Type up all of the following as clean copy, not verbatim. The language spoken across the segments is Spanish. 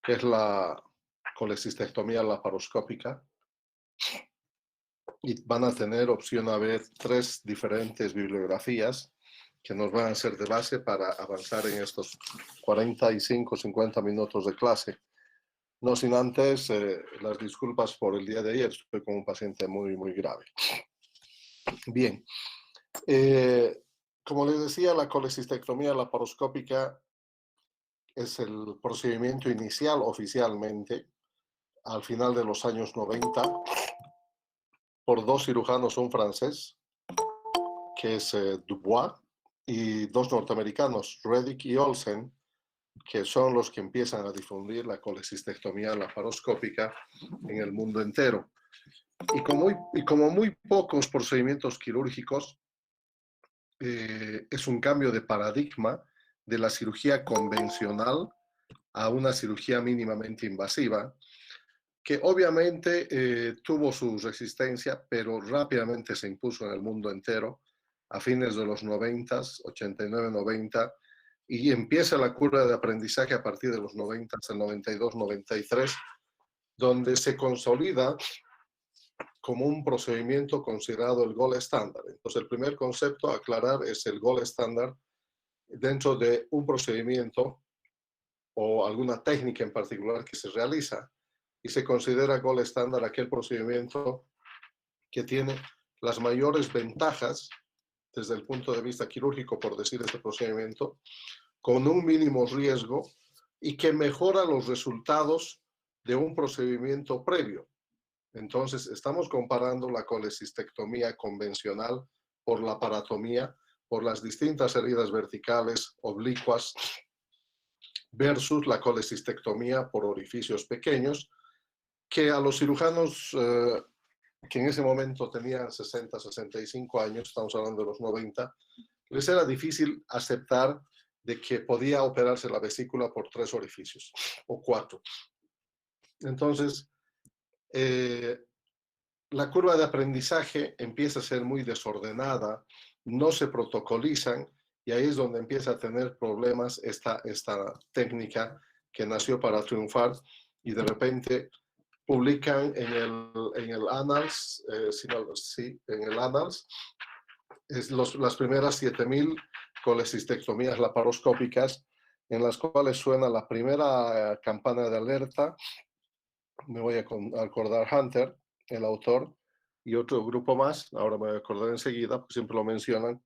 que es la colecistectomía laparoscópica, y van a tener opción a ver 3 diferentes bibliografías que nos van a ser de base para avanzar en estos 45-50 minutos de clase. No sin antes las disculpas por el día de ayer, estoy con un paciente muy grave. Bien, como les decía, la colecistectomía laparoscópica es el procedimiento inicial oficialmente al final de los años 90 por 2 cirujanos, un francés, que es Dubois, y 2 norteamericanos, Reddick y Olsen, que son los que empiezan a difundir la colecistectomía laparoscópica en el mundo entero. Y como muy pocos procedimientos quirúrgicos, es un cambio de paradigma de la cirugía convencional a una cirugía mínimamente invasiva, que obviamente tuvo su resistencia, pero rápidamente se impuso en el mundo entero a fines de los 90, 89-90, y empieza la curva de aprendizaje a partir de los 90, el 92-93, donde se consolida como un procedimiento considerado el gold estándar. Entonces, el primer concepto a aclarar es el gold estándar dentro de un procedimiento o alguna técnica en particular que se realiza, y se considera gold estándar aquel procedimiento que tiene las mayores ventajas desde el punto de vista quirúrgico, por decir este procedimiento, con un mínimo riesgo y que mejora los resultados de un procedimiento previo. Entonces, estamos comparando la colecistectomía convencional por la paratomía, por las distintas heridas verticales, oblicuas, versus la colecistectomía por orificios pequeños, que a los cirujanos que en ese momento tenían 60, 65 años, estamos hablando de los 90, les era difícil aceptar de que podía operarse la vesícula por 3 orificios o 4. Entonces, la curva de aprendizaje empieza a ser muy desordenada, no se protocolizan, y ahí es donde empieza a tener problemas esta técnica que nació para triunfar, y de repente publican en el Annals, en el Annals, las primeras 7.000 colecistectomías laparoscópicas, en las cuales suena la primera campana de alerta. Me voy a acordar Hunter, el autor, y otro grupo más, ahora me voy a acordar enseguida, porque siempre lo mencionan,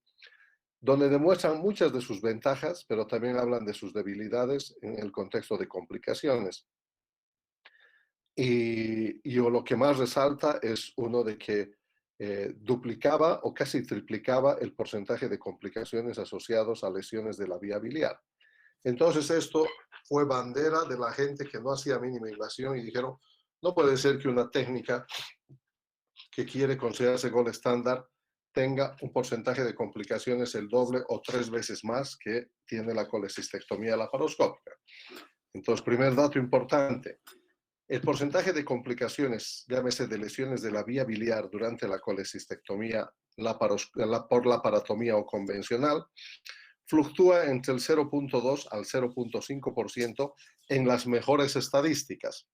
donde demuestran muchas de sus ventajas, pero también hablan de sus debilidades en el contexto de complicaciones. Y lo que más resalta es uno de que duplicaba o casi triplicaba el porcentaje de complicaciones asociados a lesiones de la vía biliar. Entonces esto fue bandera de la gente que no hacía mínima invasión, y dijeron, no puede ser que una técnica que quiere considerarse gold estándar tenga un porcentaje de complicaciones el doble o 3 veces más que tiene la colecistectomía laparoscópica. Entonces, primer dato importante, el porcentaje de complicaciones, llámese de lesiones de la vía biliar durante la colecistectomía por laparatomía o convencional, fluctúa entre el 0.2 al 0.5% en las mejores estadísticas.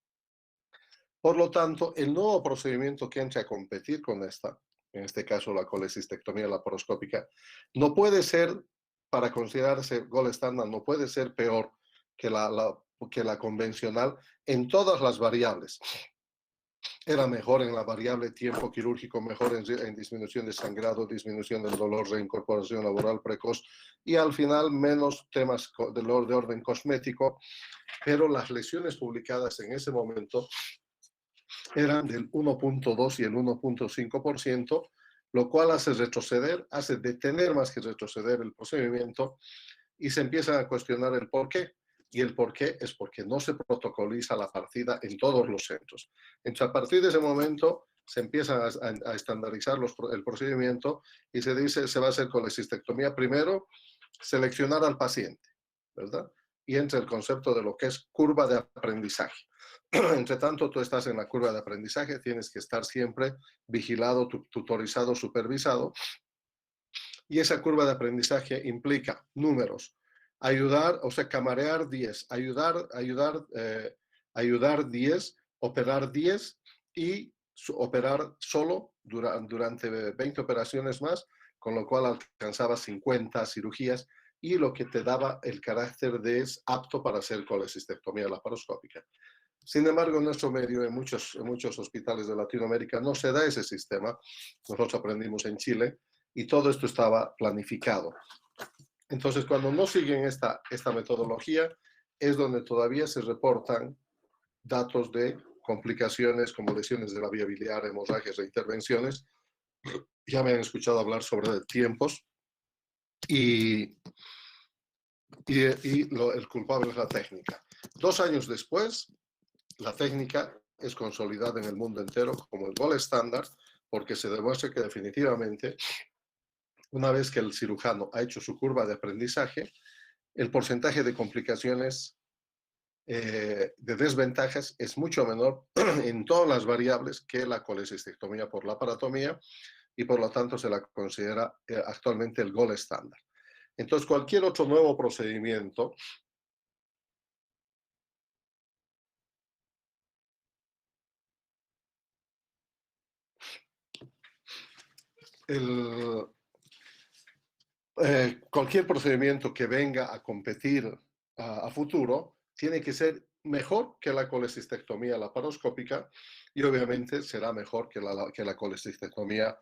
Por lo tanto, el nuevo procedimiento que entre a competir con esta, en este caso la colecistectomía laparoscópica, no puede ser, para considerarse gold estándar, no puede ser peor que la convencional en todas las variables. Era mejor en la variable tiempo quirúrgico, mejor en disminución de sangrado, disminución del dolor, reincorporación laboral precoz, y al final menos temas de orden cosmético, pero las lesiones publicadas en ese momento eran del 1.2 y el 1.5%, lo cual hace detener más que retroceder el procedimiento, y se empiezan a cuestionar el por qué. Y el por qué es porque no se protocoliza la partida en todos los centros. Entonces, a partir de ese momento se empieza a estandarizar el procedimiento, y se dice, se va a hacer colecistectomía primero, seleccionar al paciente, ¿verdad? Y entra el concepto de lo que es curva de aprendizaje. Entre tanto, tú estás en la curva de aprendizaje, tienes que estar siempre vigilado, tutorizado, supervisado, y esa curva de aprendizaje implica números. Ayudar, o sea, camarear 10, ayudar ayudar 10, operar 10 y operar solo durante 20 operaciones más, con lo cual alcanzaba 50 cirugías y lo que te daba el carácter de es apto para hacer colecistectomía laparoscópica. Sin embargo, en nuestro medio, en muchos hospitales de Latinoamérica, no se da ese sistema. Nosotros aprendimos en Chile y todo esto estaba planificado. Entonces, cuando no siguen esta metodología, es donde todavía se reportan datos de complicaciones como lesiones de la vía biliar, hemorragias e intervenciones. Ya me han escuchado hablar sobre tiempos y el culpable es la técnica. 2 años después, la técnica es consolidada en el mundo entero como el gold estándar, porque se demuestra que definitivamente, una vez que el cirujano ha hecho su curva de aprendizaje, el porcentaje de complicaciones de desventajas es mucho menor en todas las variables que la colecistectomía por laparatomía y por lo tanto se la considera actualmente el gold estándar. Entonces, cualquier otro nuevo procedimiento cualquier procedimiento que venga a competir a futuro tiene que ser mejor que la colecistectomía laparoscópica y obviamente será mejor que la colecistectomía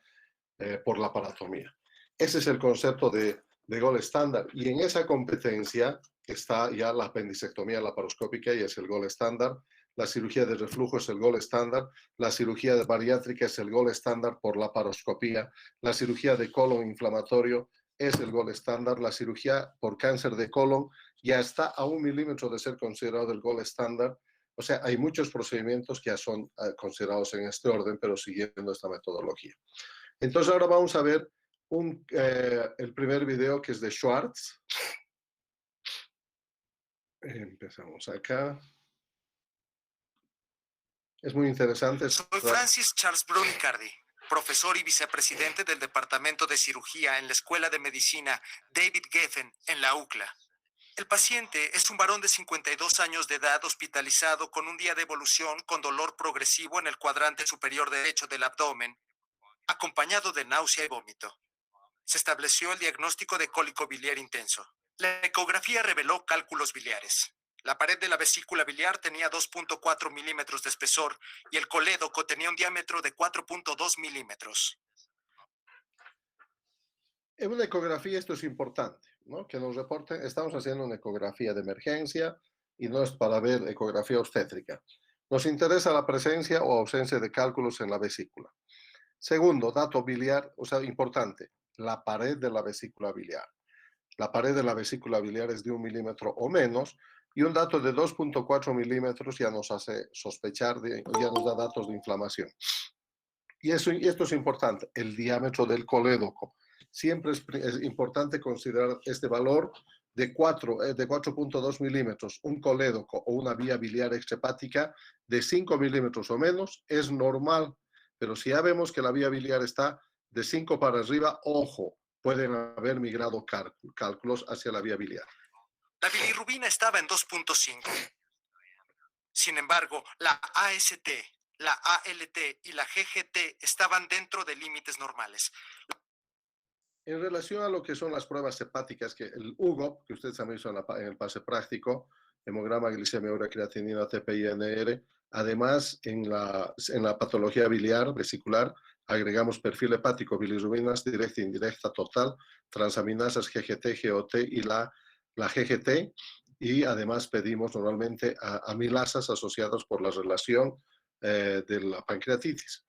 por laparatomía. Ese es el concepto de gold estándar y en esa competencia está ya la apendicectomía laparoscópica y es el gold estándar, la cirugía de reflujo es el gold estándar, la cirugía bariátrica es el gold estándar por laparoscopía, la cirugía de colon inflamatorio es el gold estándar, la cirugía por cáncer de colon ya está a 1 milímetro de ser considerado el gold estándar. O sea, hay muchos procedimientos que ya son considerados en este orden, pero siguiendo esta metodología. Entonces ahora vamos a ver el primer video que es de Schwartz. Empezamos acá. Es muy interesante. Soy Francis Charles Brunicardi, profesor y vicepresidente del Departamento de Cirugía en la Escuela de Medicina David Geffen en la UCLA. El paciente es un varón de 52 años de edad hospitalizado con un día de evolución con dolor progresivo en el cuadrante superior derecho del abdomen, acompañado de náusea y vómito. Se estableció el diagnóstico de cólico biliar intenso. La ecografía reveló cálculos biliares. La pared de la vesícula biliar tenía 2.4 milímetros de espesor y el colédoco tenía un diámetro de 4.2 milímetros. En una ecografía esto es importante, ¿no? Que nos reporten, estamos haciendo una ecografía de emergencia y no es para ver ecografía obstétrica. Nos interesa la presencia o ausencia de cálculos en la vesícula. Segundo, dato biliar, o sea, importante, la pared de la vesícula biliar. La pared de la vesícula biliar es de 1 milímetro o menos y un dato de 2.4 milímetros ya nos hace sospechar, ya nos da datos de inflamación. Y esto es importante, el diámetro del colédoco. Siempre es importante considerar este valor de 4.2 milímetros. Un colédoco o una vía biliar extrahepática de 5 milímetros o menos es normal, pero si ya vemos que la vía biliar está de 5 para arriba, ojo, pueden haber migrado cálculos hacia la vía biliar. La bilirrubina estaba en 2.5. Sin embargo, la AST, la ALT y la GGT estaban dentro de límites normales. En relación a lo que son las pruebas hepáticas, que el UGOP, que ustedes han visto en el pase práctico, hemograma, glicemia, urea, creatinina, TPI-NR, además en la patología biliar, vesicular, agregamos perfil hepático, bilirrubinas directa, indirecta, total, transaminasas GGT, GOT y la GGT, y además pedimos normalmente amilasas asociadas por la relación de la pancreatitis.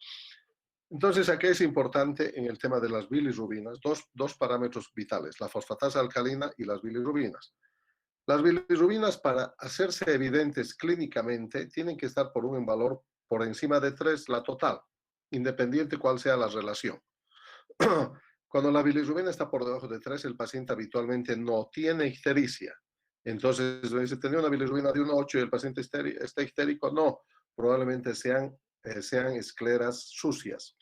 Entonces, aquí es importante en el tema de las bilirrubinas dos parámetros vitales, la fosfatasa alcalina y las bilirrubinas. Las bilirrubinas, para hacerse evidentes clínicamente, tienen que estar por un valor por encima de 3, la total, independiente cuál sea la relación. Cuando la bilirrubina está por debajo de 3, el paciente habitualmente no tiene ictericia. Entonces, si tenía una bilirrubina de 1,8 y el paciente está ictérico, no, probablemente sean escleras sucias.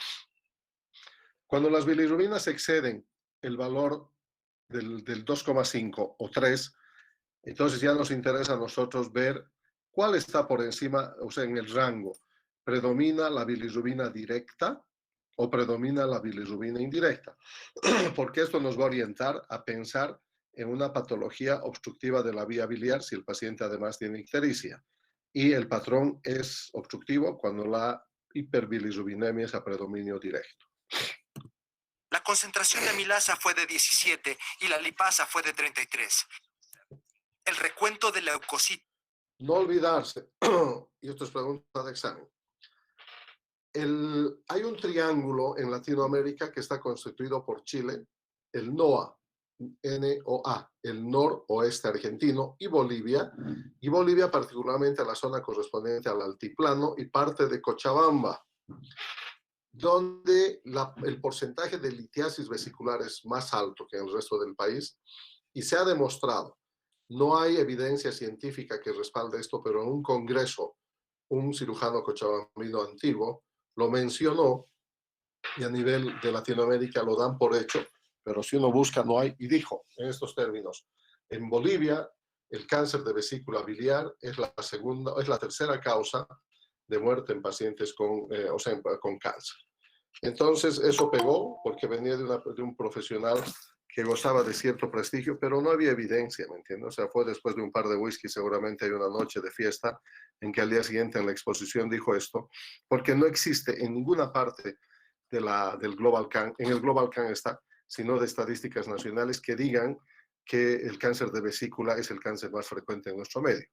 Cuando las bilirrubinas exceden el valor del 2,5 o 3, entonces ya nos interesa a nosotros ver ¿Cuál está por encima, o sea, en el rango? ¿Predomina la bilirrubina directa o predomina la bilirrubina indirecta? Porque esto nos va a orientar a pensar en una patología obstructiva de la vía biliar si el paciente además tiene ictericia. Y el patrón es obstructivo cuando la hiperbilirrubinemia es a predominio directo. La concentración de amilasa fue de 17 y la lipasa fue de 33. El recuento de leucocitos. No olvidarse, y esto es pregunta de examen, hay un triángulo en Latinoamérica que está constituido por Chile, el NOA, NOA, el noroeste argentino, y Bolivia particularmente la zona correspondiente al altiplano y parte de Cochabamba, donde el porcentaje de litiasis vesicular es más alto que en el resto del país, y se ha demostrado, no hay evidencia científica que respalde esto, pero en un congreso, un cirujano cochabambino antiguo lo mencionó, y a nivel de Latinoamérica lo dan por hecho, pero si uno busca no hay, y dijo en estos términos, en Bolivia el cáncer de vesícula biliar es la tercera causa de muerte en pacientes con cáncer. Entonces eso pegó porque venía de un profesional que gozaba de cierto prestigio, pero no había evidencia, ¿me entiendes? O sea, fue después de un par de whisky, seguramente hay una noche de fiesta en que al día siguiente en la exposición dijo esto, porque no existe en ninguna parte del Global Can, en el Global Can está, sino de estadísticas nacionales que digan que el cáncer de vesícula es el cáncer más frecuente en nuestro medio.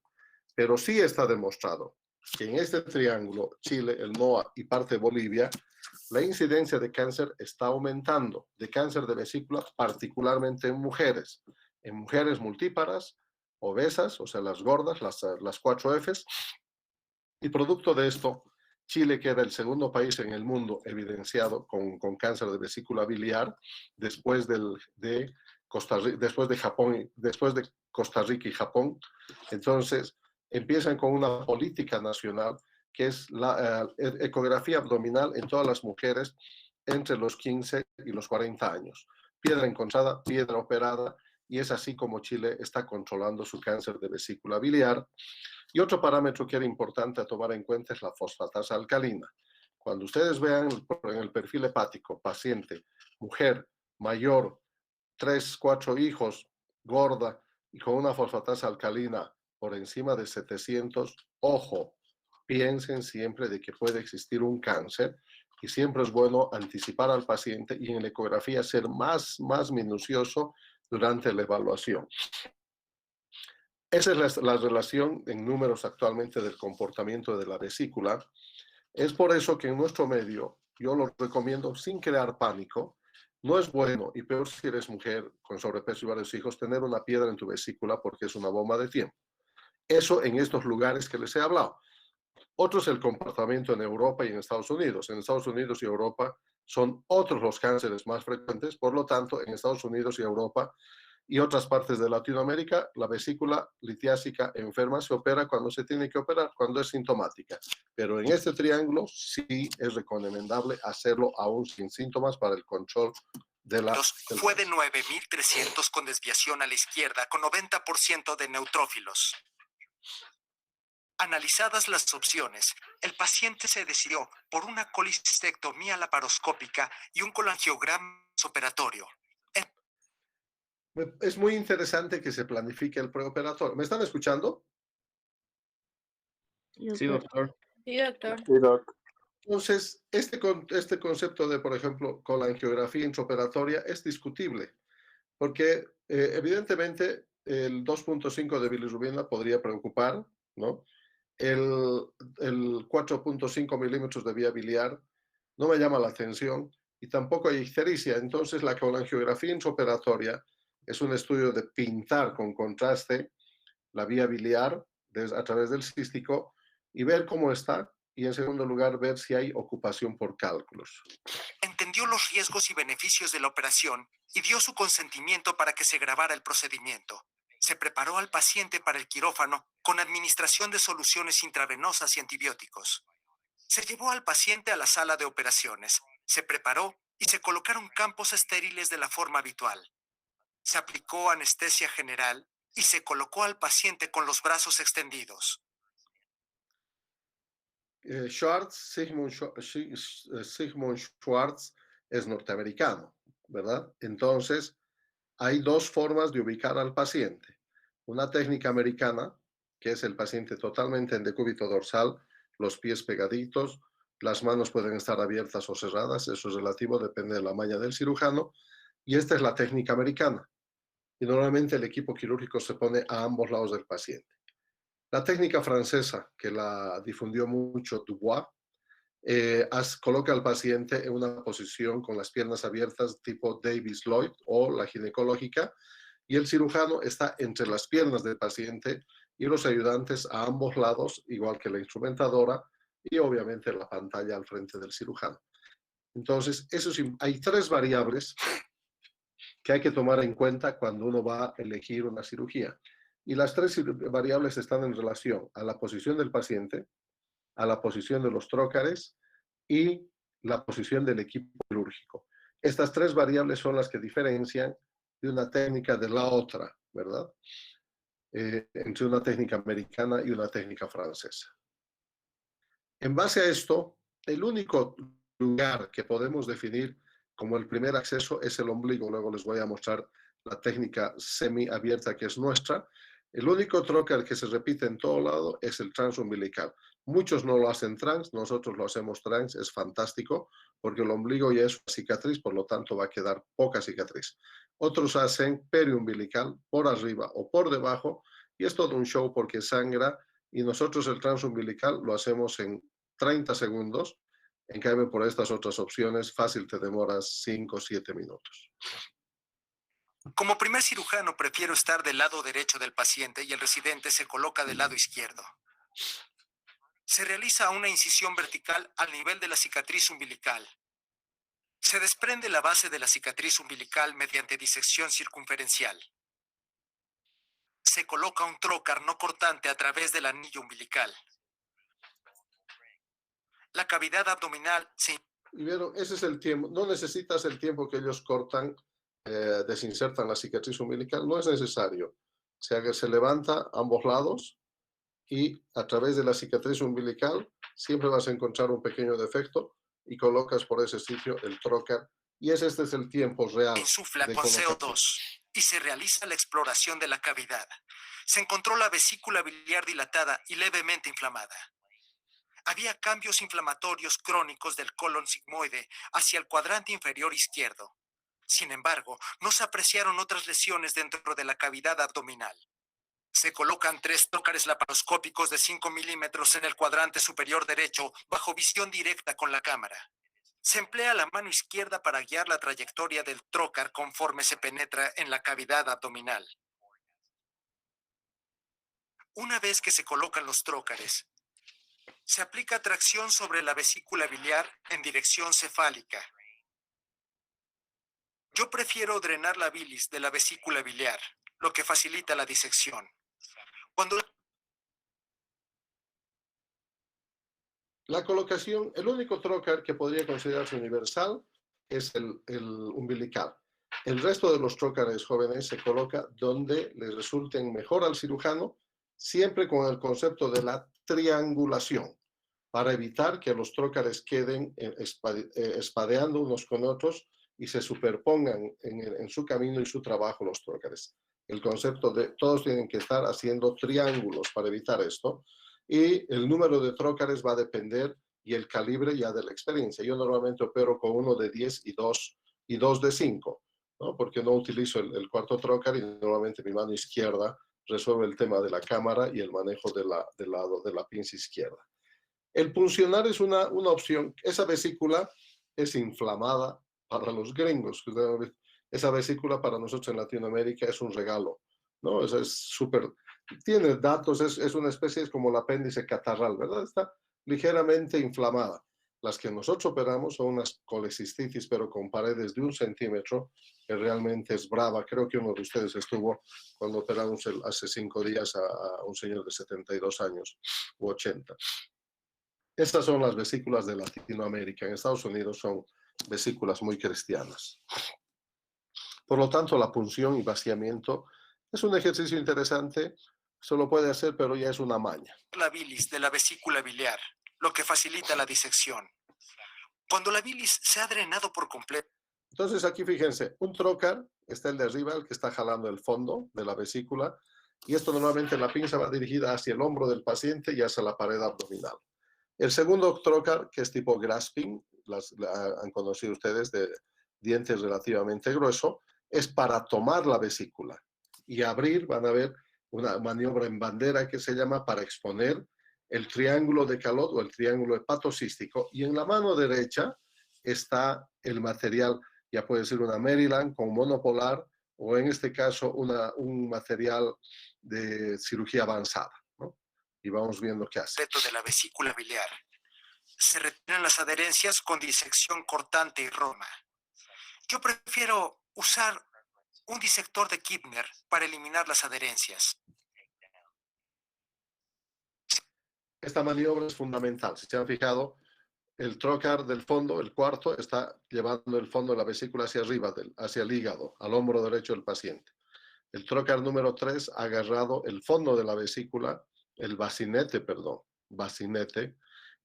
Pero sí está demostrado que en este triángulo, Chile, el NOA y parte de Bolivia, la incidencia de cáncer está aumentando, de cáncer de vesícula, particularmente en mujeres multíparas, obesas, o sea, las gordas, las 4 Fs, y producto de esto, Chile queda el segundo país en el mundo evidenciado con cáncer de vesícula biliar después de Japón, después de Costa Rica y Japón. Entonces, empiezan con una política nacional que es la ecografía abdominal en todas las mujeres entre los 15 y los 40 años. Piedra encontrada, piedra operada, y es así como Chile está controlando su cáncer de vesícula biliar. Y otro parámetro que era importante a tomar en cuenta es la fosfatasa alcalina. Cuando ustedes vean en el perfil hepático, paciente, mujer, mayor, 3, 4 hijos, gorda y con una fosfatasa alcalina por encima de 700, ojo, piensen siempre de que puede existir un cáncer y siempre es bueno anticipar al paciente y en la ecografía ser más minucioso durante la evaluación. Esa es la relación en números actualmente del comportamiento de la vesícula. Es por eso que en nuestro medio, yo lo recomiendo sin crear pánico, no es bueno, y peor si eres mujer con sobrepeso y varios hijos, tener una piedra en tu vesícula porque es una bomba de tiempo. Eso en estos lugares que les he hablado. Otro es el comportamiento en Europa y en Estados Unidos. En Estados Unidos y Europa son otros los cánceres más frecuentes, por lo tanto, en Estados Unidos y Europa y otras partes de Latinoamérica, la vesícula litiásica enferma se opera cuando se tiene que operar, cuando es sintomática. Pero en este triángulo sí es recomendable hacerlo aún sin síntomas para el control de la... Fue de 9.300 con desviación a la izquierda, con 90% de neutrófilos. Analizadas las opciones, el paciente se decidió por una colicistectomía laparoscópica y un colangiograma operatorio. Es muy interesante que se planifique el preoperatorio. ¿Me están escuchando? Sí, doctor. Sí, doctor. Sí, doc. Entonces, este concepto de, por ejemplo, colangiografía intraoperatoria es discutible, porque evidentemente el 2.5 de bilirrubina podría preocupar, ¿no? El 4.5 milímetros de vía biliar no me llama la atención y tampoco hay ictericia. Entonces, la colangiografía intraoperatoria es un estudio de pintar con contraste la vía biliar a través del cístico y ver cómo está, y en segundo lugar ver si hay ocupación por cálculos. Entendió los riesgos y beneficios de la operación y dio su consentimiento para que se grabara el procedimiento. Se preparó al paciente para el quirófano con administración de soluciones intravenosas y antibióticos. Se llevó al paciente a la sala de operaciones, se preparó y se colocaron campos estériles de la forma habitual. Se aplicó anestesia general y se colocó al paciente con los brazos extendidos. Sigmund Schwartz es norteamericano, ¿verdad? Entonces, hay dos formas de ubicar al paciente. Una técnica americana, que es el paciente totalmente en decúbito dorsal, los pies pegaditos, las manos pueden estar abiertas o cerradas, eso es relativo, depende de la maña del cirujano, y esta es la técnica americana. Y normalmente el equipo quirúrgico se pone a ambos lados del paciente. La técnica francesa, que la difundió mucho Dubois, coloca al paciente en una posición con las piernas abiertas tipo Davis Lloyd o la ginecológica, y el cirujano está entre las piernas del paciente y los ayudantes a ambos lados, igual que la instrumentadora y obviamente la pantalla al frente del cirujano. Entonces, hay tres variables que hay que tomar en cuenta cuando uno va a elegir una cirugía. Y las tres variables están en relación a la posición del paciente, a la posición de los trócares y la posición del equipo quirúrgico. Estas tres variables son las que diferencian de una técnica de la otra, ¿verdad? Entre una técnica americana y una técnica francesa. En base a esto, el único lugar que podemos definir como el primer acceso es el ombligo. Luego les voy a mostrar la técnica semiabierta que es nuestra. El único trocar que se repite en todo lado es el transumbilical. Muchos no lo hacen trans, nosotros lo hacemos trans, es fantástico, porque el ombligo ya es una cicatriz, por lo tanto va a quedar poca cicatriz. Otros hacen periumbilical, por arriba o por debajo, y es todo un show porque sangra, y nosotros el transumbilical lo hacemos en 30 segundos, en cambio por estas otras opciones fácil te demoras 5 o 7 minutos. Como primer cirujano prefiero estar del lado derecho del paciente y el residente se coloca del lado izquierdo. Se realiza una incisión vertical al nivel de la cicatriz umbilical. Se desprende la base de la cicatriz umbilical mediante disección circunferencial. Se coloca un trocar no cortante a través del anillo umbilical. La cavidad abdominal se... Y vieron, ese es el tiempo. No necesitas el tiempo que ellos cortan, desinsertan la cicatriz umbilical. No es necesario. O sea que se levanta a ambos lados y a través de la cicatriz umbilical siempre vas a encontrar un pequeño defecto y colocas por ese sitio el trocar. Y este es el tiempo real. Insufla con CO2 y se realiza la exploración de la cavidad. Se encontró la vesícula biliar dilatada y levemente inflamada. Había cambios inflamatorios crónicos del colon sigmoide hacia el cuadrante inferior izquierdo. Sin embargo, no se apreciaron otras lesiones dentro de la cavidad abdominal. Se colocan 3 trócares laparoscópicos de 5 milímetros en el cuadrante superior derecho bajo visión directa con la cámara. Se emplea la mano izquierda para guiar la trayectoria del trócar conforme se penetra en la cavidad abdominal. Una vez que se colocan los trócares, se aplica tracción sobre la vesícula biliar en dirección cefálica. Yo prefiero drenar la bilis de la vesícula biliar, lo que facilita la disección. Cuando la colocación, el único trocar que podría considerarse universal es el umbilical. El resto de los trócares jóvenes se coloca donde les resulten mejor al cirujano, siempre con el concepto de la triangulación, para evitar que los trócares queden espadeando unos con otros y se superpongan en su camino y su trabajo los trócares. El concepto de todos tienen que estar haciendo triángulos para evitar esto, y el número de trócares va a depender y el calibre ya de la experiencia. Yo normalmente opero con uno de 10 y dos de 5, ¿no? Porque no utilizo el cuarto trócar y normalmente mi mano izquierda resuelve el tema de la cámara y el manejo del lado de la pinza izquierda. El puncionar es una opción. Esa vesícula es inflamada para los gringos. Esa vesícula para nosotros en Latinoamérica es un regalo, ¿no? Es súper... Tiene datos, es una especie, es como el apéndice catarral, ¿verdad? Está ligeramente inflamada. Las que nosotros operamos son unas colecistitis, pero con paredes de 1 centímetro, que realmente es brava. Creo que uno de ustedes estuvo cuando operamos hace 5 días a un señor de 72 años u 80. Estas son las vesículas de Latinoamérica. En Estados Unidos son vesículas muy cristianas. Por lo tanto, la punción y vaciamiento es un ejercicio interesante. Se lo puede hacer, pero ya es una maña. la bilis de la vesícula biliar, lo que facilita la disección. Cuando la bilis se ha drenado por completo. Entonces aquí fíjense, un trocar está el de arriba, el que está jalando el fondo de la vesícula, y esto normalmente la pinza va dirigida hacia el hombro del paciente y hacia la pared abdominal. El segundo trocar, que es tipo grasping, han conocido ustedes, de dientes relativamente grueso, es para tomar la vesícula y abrir. Van a ver una maniobra en bandera que se llama para exponer el triángulo de Calot o el triángulo hepatocístico, y en la mano derecha está el material, ya puede ser una Maryland con monopolar o en este caso un material de cirugía avanzada, ¿no? Y vamos viendo qué hace. De la vesícula biliar. Se retiran las adherencias con disección cortante y roma. Yo prefiero usar un disector de Kibner para eliminar las adherencias. Esta maniobra es fundamental. Si se han fijado, el trocar del fondo, el cuarto, está llevando el fondo de la vesícula hacia arriba, hacia el hígado, al hombro derecho del paciente. El trocar número 3 ha agarrado el fondo de la vesícula, el bacinete,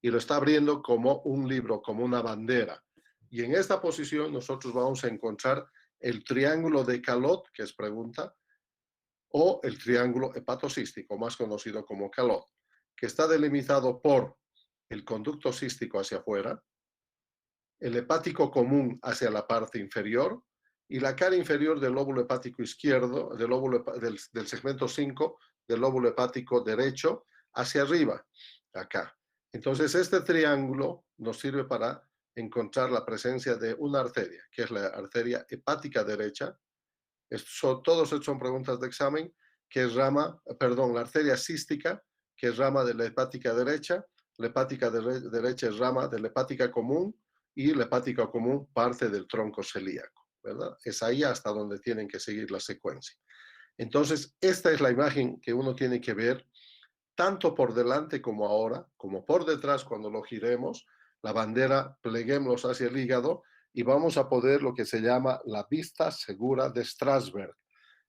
y lo está abriendo como un libro, como una bandera. Y en esta posición nosotros vamos a encontrar el triángulo de Calot, que es pregunta, o el triángulo hepatocístico, más conocido como Calot, que está delimitado por el conducto cístico hacia afuera, el hepático común hacia la parte inferior y la cara inferior del lóbulo hepático izquierdo, del segmento 5 del lóbulo hepático derecho hacia arriba, acá. Entonces, este triángulo nos sirve para encontrar la presencia de una arteria, que es la arteria hepática derecha. Todos estos son preguntas de examen, que es la arteria cística, que es rama de la hepática derecha, la hepática derecha es rama de la hepática común, y la hepática común parte del tronco celíaco, ¿verdad? Es ahí hasta donde tienen que seguir la secuencia. Entonces, esta es la imagen que uno tiene que ver, tanto por delante como ahora, como por detrás cuando lo giremos, la bandera, pleguémoslos hacia el hígado, y vamos a poder lo que se llama la vista segura de Strasberg.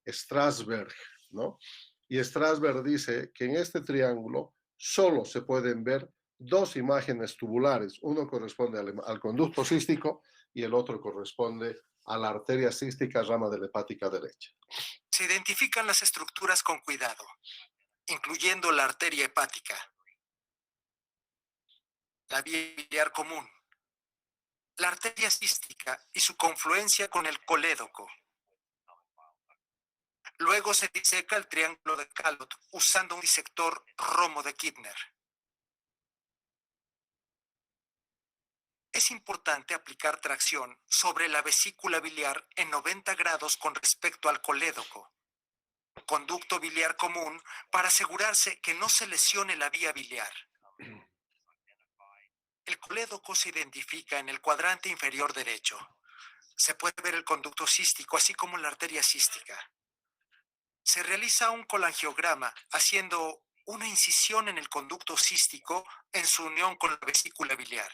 Strasberg, ¿no? Y Strasberg dice que en este triángulo solo se pueden ver dos imágenes tubulares. Uno corresponde al conducto cístico y el otro corresponde a la arteria cística, rama de la hepática derecha. Se identifican las estructuras con cuidado, incluyendo la arteria hepática, la vía biliar común, la arteria cística y su confluencia con el colédoco. Luego se diseca el triángulo de Calot usando un disector Romo de Kibner. Es importante aplicar tracción sobre la vesícula biliar en 90 grados con respecto al colédoco, conducto biliar común, para asegurarse que no se lesione la vía biliar. El colédoco se identifica en el cuadrante inferior derecho. Se puede ver el conducto cístico, así como la arteria cística. Se realiza un colangiograma haciendo una incisión en el conducto cístico en su unión con la vesícula biliar.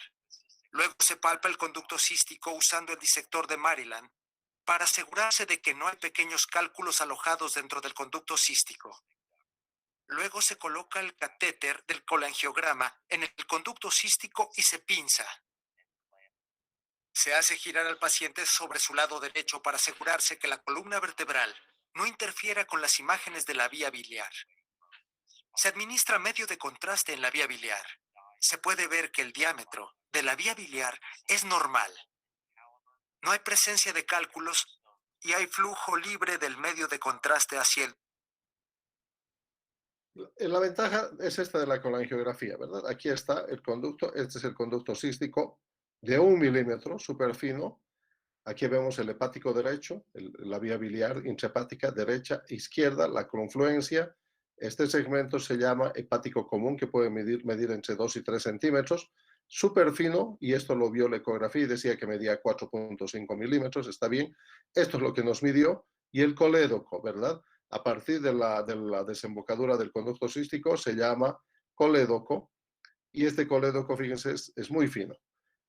Luego se palpa el conducto cístico usando el disector de Maryland para asegurarse de que no hay pequeños cálculos alojados dentro del conducto cístico. Luego se coloca el catéter del colangiograma en el conducto cístico y se pinza. Se hace girar al paciente sobre su lado derecho para asegurarse que la columna vertebral no interfiera con las imágenes de la vía biliar. Se administra medio de contraste en la vía biliar. Se puede ver que el diámetro de la vía biliar es normal. No hay presencia de cálculos y hay flujo libre del medio de contraste hacia el... La ventaja es esta de la colangiografía, ¿verdad? Aquí está el conducto, este es el conducto cístico de 1 milímetro, súper fino. Aquí vemos el hepático derecho, la vía biliar intrahepática derecha e izquierda, la confluencia. Este segmento se llama hepático común, que puede medir entre 2 y 3 centímetros, súper fino, y esto lo vio la ecografía y decía que medía 4.5 milímetros, está bien. Esto es lo que nos midió. Y el colédoco, ¿verdad? A partir de la desembocadura del conducto cístico se llama colédoco, y este colédoco, fíjense, es muy fino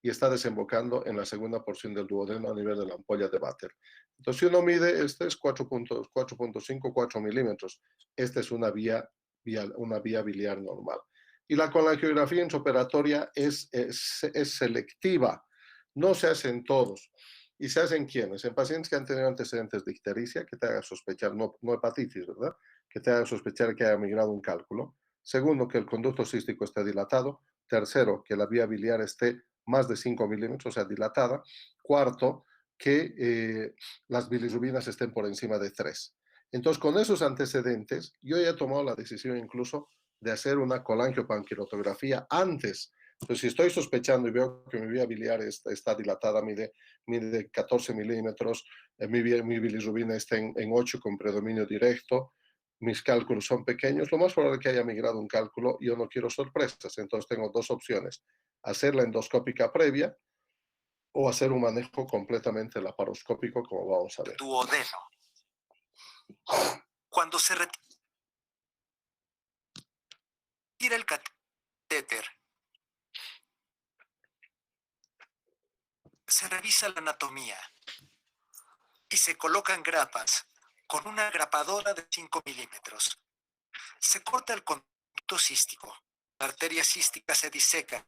y está desembocando en la segunda porción del duodeno a nivel de la ampolla de Vater. Entonces, si uno mide, este es 4.5, 4 milímetros. Esta es una vía biliar normal. Y la colangiografía intraoperatoria es selectiva, no se hace en todos. ¿Y se hace en quiénes? En pacientes que han tenido antecedentes de ictericia, que te haga sospechar, no hepatitis, ¿verdad? Que te haga sospechar que haya migrado un cálculo. Segundo, que el conducto cístico esté dilatado. Tercero, que la vía biliar esté más de 5 milímetros, o sea, dilatada. Cuarto, que las bilirrubinas estén por encima de 3. Entonces, con esos antecedentes, yo ya he tomado la decisión incluso de hacer una colangiopanquirotografía antes. Entonces, si estoy sospechando y veo que mi vía biliar está dilatada, mide 14 milímetros, mi bilirrubina está en 8 con predominio directo, mis cálculos son pequeños, lo más probable es que haya migrado un cálculo y yo no quiero sorpresas. Entonces, tengo dos opciones: hacer la endoscópica previa o hacer un manejo completamente laparoscópico, como vamos a ver. Duodeno. Cuando se retira el catéter, se revisa la anatomía y se colocan grapas con una grapadora de 5 milímetros. Se corta el conducto cístico. La arteria cística se diseca.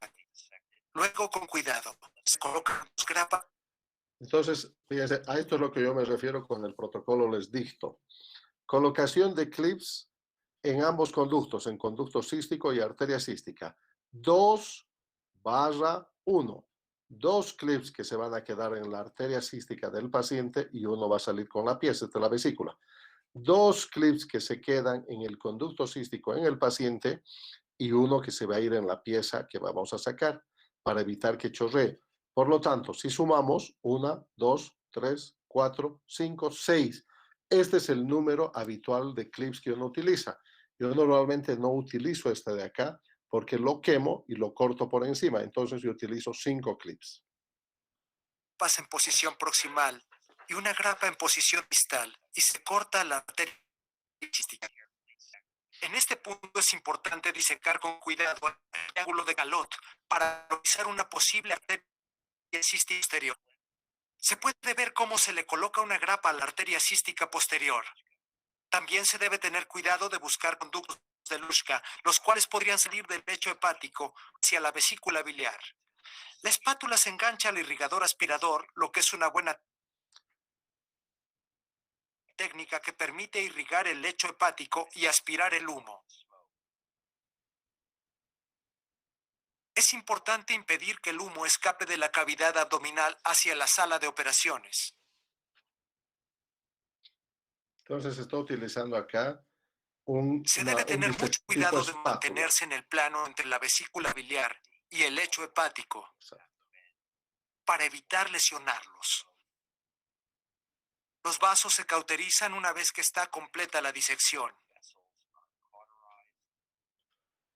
Luego, con cuidado, se colocan dos grapas. Entonces, fíjense, a esto es lo que yo me refiero con el protocolo les dicto. Colocación de clips en ambos conductos, en conducto cístico y arteria cística. 2/1. Dos clips que se van a quedar en la arteria cística del paciente y uno va a salir con la pieza de la vesícula. Dos clips que se quedan en el conducto cístico en el paciente y uno que se va a ir en la pieza que vamos a sacar para evitar que chorree. Por lo tanto, si sumamos 1, 2, 3, 4, 5, 6, este es el número habitual de clips que uno utiliza. Yo normalmente no utilizo este de acá porque lo quemo y lo corto por encima. Entonces yo utilizo 5 clips. En posición proximal y una grapa en posición distal y se corta la arteria cística. En este punto es importante disecar con cuidado el triángulo de Galot para localizar una posible arteria cística posterior. Se puede ver cómo se le coloca una grapa a la arteria cística posterior. También se debe tener cuidado de buscar conductos de Luschka, los cuales podrían salir del lecho hepático hacia la vesícula biliar. La espátula se engancha al irrigador aspirador, lo que es una buena técnica que permite irrigar el lecho hepático y aspirar el humo. Es importante impedir que el humo escape de la cavidad abdominal hacia la sala de operaciones. Entonces está utilizando acá Se debe tener un mucho tipo cuidado de espátula. mantenerse en el plano entre la vesícula biliar y el lecho hepático para evitar lesionarlos. Los vasos se cauterizan una vez que está completa la disección.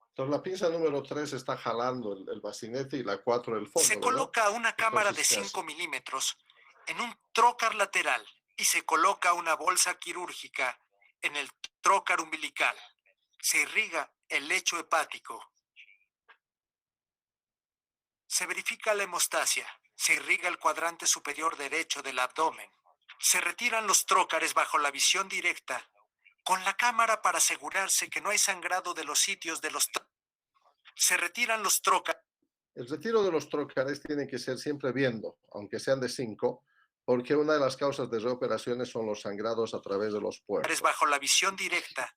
Entonces la pinza número 3 está jalando el bacinete y la 4 el fondo, Se ¿verdad? coloca una cámara de Entonces, 5 milímetros en un trócar lateral y se coloca una bolsa quirúrgica en el trócar umbilical. Se irriga el lecho hepático. Se verifica la hemostasia. Se irriga el cuadrante superior derecho del abdomen. Se retiran los trócares bajo la visión directa con la cámara para asegurarse que no hay sangrado de los sitios de los trócares. Se retiran los trócares. el retiro de los trócares tiene que ser siempre viendo, aunque sean de 5, porque una de las causas de reoperaciones son los sangrados a través de los puertos. Bajo la visión directa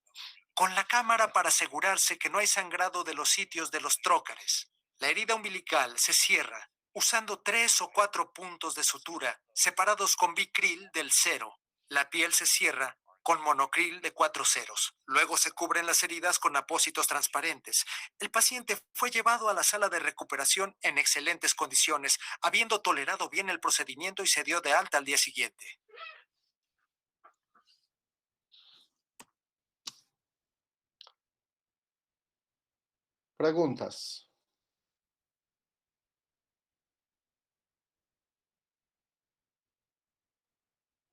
con la cámara para asegurarse que no hay sangrado de los sitios de los trócares. La herida umbilical se cierra usando 3 o 4 puntos de sutura separados con bicril del 0. La piel se cierra con monocril de 4 ceros. Luego se cubren las heridas con apósitos transparentes. El paciente fue llevado a la sala de recuperación en excelentes condiciones, habiendo tolerado bien el procedimiento y se dio de alta al día siguiente. Preguntas.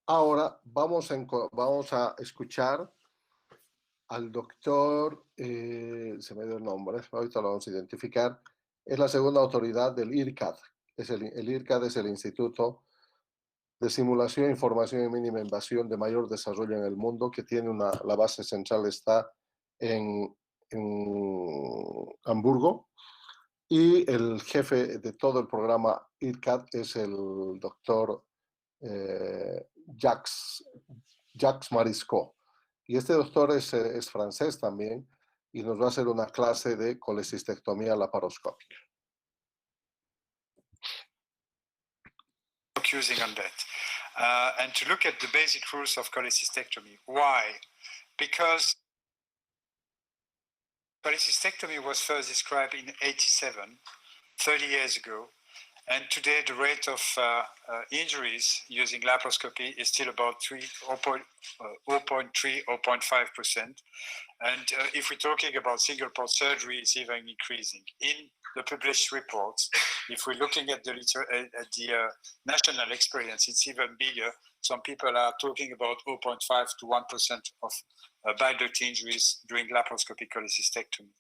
Ahora vamos a escuchar al doctor, se me dio el nombre, ahorita lo vamos a identificar, es la segunda autoridad del IRCAD. El IRCAD es el Instituto de Simulación, Información y Mínima Invasión de mayor desarrollo en el mundo, que tiene la base central está en en Hamburgo, y el jefe de todo el programa IRCAD es el doctor Jacques Marisco. Y este doctor es francés también y nos va a hacer una clase de colecistectomía laparoscópica. Focusing on that and to look at the basic rules of cholecystectomy. Why? Because cholecystectomy was first described in 1987, 30 years ago, and today the rate of injuries using laparoscopy is still about 0.3, 0.5%. And if we're talking about single port surgery, it's even increasing. In the published reports, if we're looking at the national experience, it's even bigger. Some people are talking about 0.5 to 1% of bile duct injuries during laparoscopic cholecystectomy.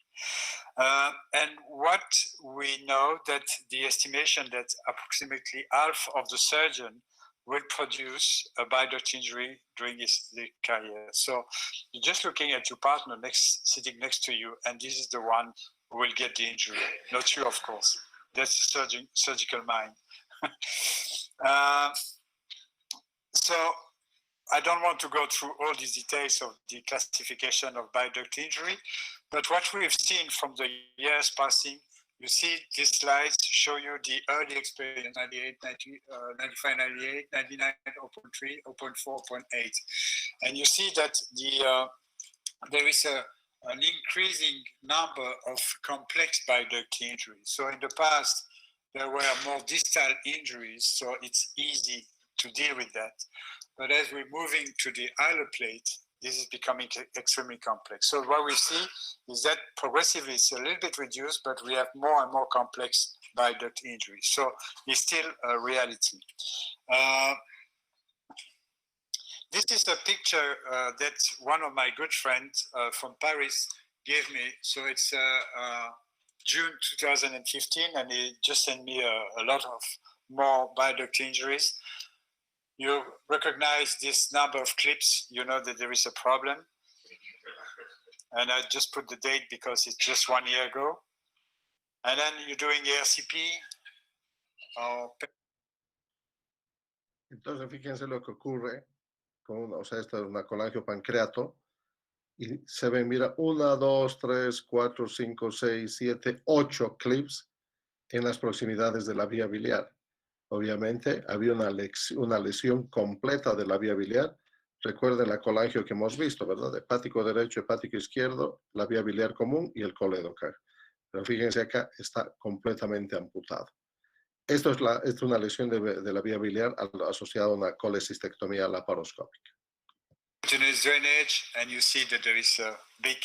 And what we know that the estimation that approximately half of the surgeon will produce a bile duct injury during his career. So you're just looking at your partner sitting next to you, and this is the one who will get the injury, not you, of course. That's surgical mind. So I don't want to go through all these details of the classification of bile duct injury, but what we've seen from the years passing, you see these slides show you the early experience, 98, 90, 95, 98, 99, 0.3, 0.4, 0.8. And you see that there is an increasing number of complex bile duct injuries. So in the past, there were more distal injuries, so it's easy to deal with that. But as we're moving to the hilar plate, this is becoming extremely complex. So what we see is that progressively it's a little bit reduced, but we have more and more complex bile duct injuries. So it's still a reality. This is a picture that one of my good friends from Paris gave me. So it's June 2015, and he just sent me a lot of more bile duct injuries. You recognize this number of clips, you know that there is a problem. And I just put the date because it's just 1 year ago. And then you're doing RCP. Entonces, fíjense lo que ocurre con esta es una colangiopancreato. Y se ven, mira, 1, 2, 3, 4, 5, 6, 7, 8 clips en las proximidades de la vía biliar. Obviamente había una lesión completa de la vía biliar. Recuerden la colangio que hemos visto, ¿verdad? Hepático derecho, hepático izquierdo, la vía biliar común y el coledocar. Pero fíjense acá, está completamente amputado. Esto es una lesión de la vía biliar asociada a una colecistectomía laparoscópica. Drainage, and you see that there is a big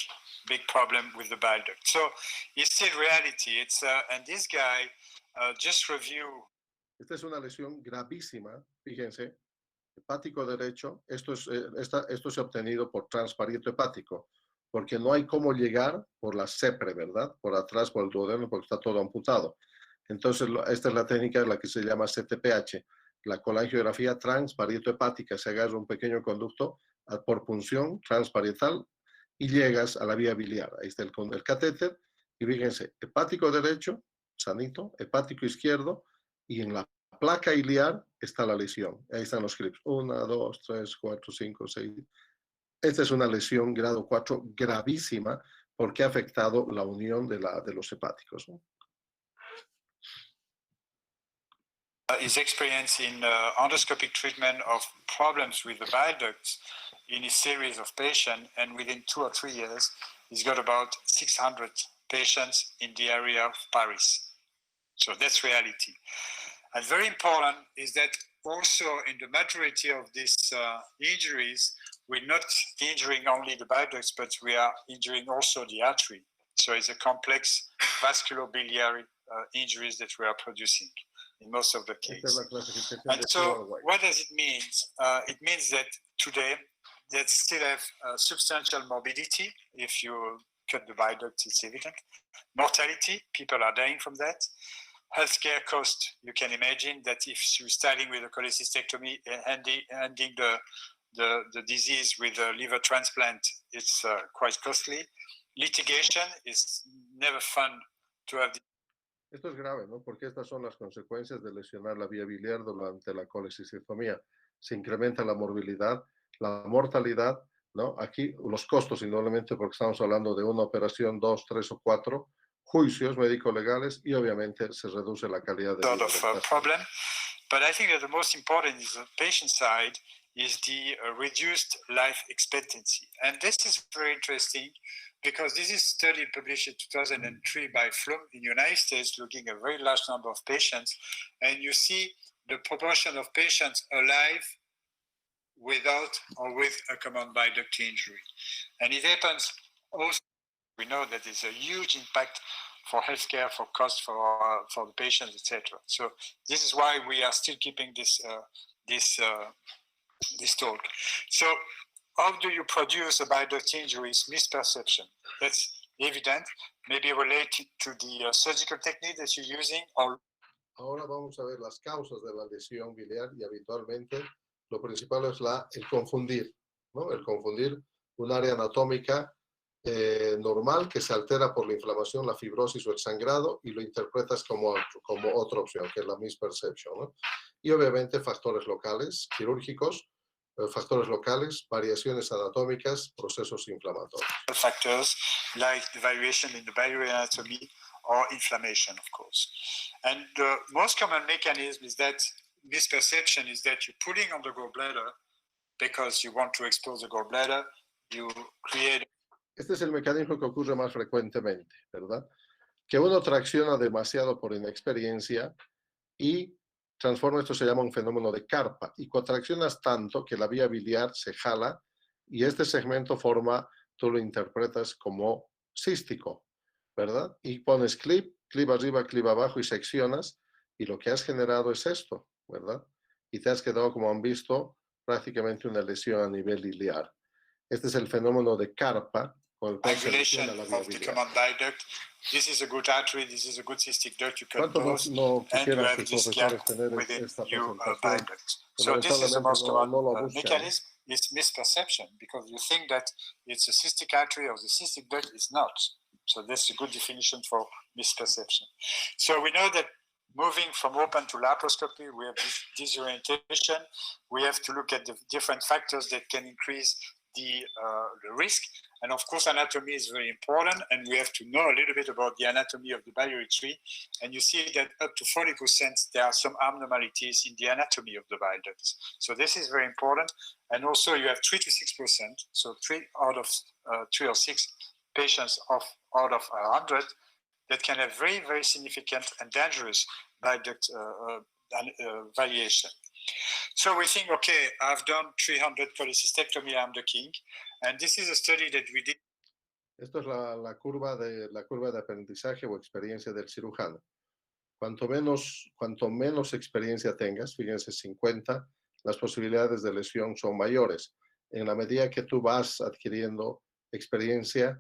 problem with the bile duct. So it's still reality. It's and this guy just review. Esta es una lesión gravísima, fíjense, hepático derecho. Esto se ha obtenido por transparieto hepático, porque no hay cómo llegar por la sepre, ¿verdad? Por atrás, por el duodeno, porque está todo amputado. Entonces, esta es la técnica, la que se llama CTPH, la colangiografía transparieto hepática. Se agarra un pequeño conducto por punción transparietal y llegas a la vía biliar. Ahí está el catéter, y fíjense, hepático derecho, sanito, hepático izquierdo, y en la placa iliar está la lesión. Ahí están los clips. 1, 2, 3, 4, 5, 6. Esta es una lesión grado 4 gravísima porque ha afectado la unión de los hepáticos, ¿no? His experience in endoscopic treatment of problems with the bile ducts in his series of patients, and within 2 or 3 years, he's got about 600 patients in the area of Paris. So that's reality. And very important is that also in the majority of these injuries, we're not injuring only the bile ducts, but we are injuring also the artery. So it's a complex vasculobiliary injuries that we are producing in most of the cases. And so what does it mean? It means that today they still have substantial morbidity. If you cut the bile duct, it's evident. Mortality, people are dying from that. Healthcare cost, you can imagine that if you're starting with a cholecystectomy and ending the disease with a liver transplant, it's quite costly. litigation. It's never fun to have this. Esto es grave, ¿no? Porque estas son las consecuencias de lesionar la vía biliar durante la colecistectomía. Se incrementa la morbilidad, la mortalidad, ¿no? Aquí los costos, indudablemente, porque estamos hablando de una operación, 2, 3 o 4, juicios médico-legales y obviamente se reduce la calidad de vida. Sort of problem, but I think that the most important is the patient side is the reduced life expectancy. And this is very interesting because this is a study published in 2003 by Flum in the United States, looking at a very large number of patients. And you see the proportion of patients alive without or with a common bile duct injury. And it happens also, we know that there's a huge impact for healthcare, for cost, for the patients, etc. So this is why we are still keeping this talk. So how do you produce a bile duct injury? Is misperception. That's evident, maybe related to the surgical technique that you're using. Or ahora vamos a ver las causas de la lesión biliar y habitualmente lo principal es el confundir, ¿no? El confundir un área anatómica normal que se altera por la inflamación, la fibrosis o el sangrado y lo interpretas como otra opción, que es la misperception, ¿no? Y obviamente factores locales, quirúrgicos, factores locales, variaciones anatómicas, procesos inflamatorios. Factors like the variation in the biliary anatomy or inflammation, of course. And the most common mechanism is that misperception is that you're putting on the gallbladder because you want to expose the gallbladder, you create. Este es el mecanismo que ocurre más frecuentemente, ¿verdad? Que uno tracciona demasiado por inexperiencia y transforma, esto se llama un fenómeno de carpa, y contraccionas tanto que la vía biliar se jala y este segmento tú lo interpretas como cístico, ¿verdad? Y pones clip arriba, clip abajo y seccionas y lo que has generado es esto, ¿verdad? Y te has quedado, como han visto, prácticamente una lesión a nivel iliar. Este es el fenómeno de carpa, con el cual se lesiona la vía biliar. This is a good artery, this is a good cystic duct, you cut both, no and you have this gap within your bile duct. So this is the most common mechanism, is misperception, because you think that it's a cystic artery or the cystic duct is not. So that's a good definition for misperception. So we know that moving from open to laparoscopy, we have this disorientation. We have to look at the different factors that can increase the risk. And of course, anatomy is very important, and we have to know a little bit about the anatomy of the biliary tree. And you see that up to 40%, there are some abnormalities in the anatomy of the bile ducts. So this is very important. And also, you have 3 to 6%, so 3 out of 3 or 6 patients out of 100 that can have very, very significant and dangerous bile duct variation. So we think, okay, I've done 300 cholecystectomy, I'm the king. And this is a study that we did. Esto es la curva de aprendizaje o experiencia del cirujano. Cuanto menos experiencia tengas, fíjense, 50, las posibilidades de lesión son mayores. En la medida que tú vas adquiriendo experiencia,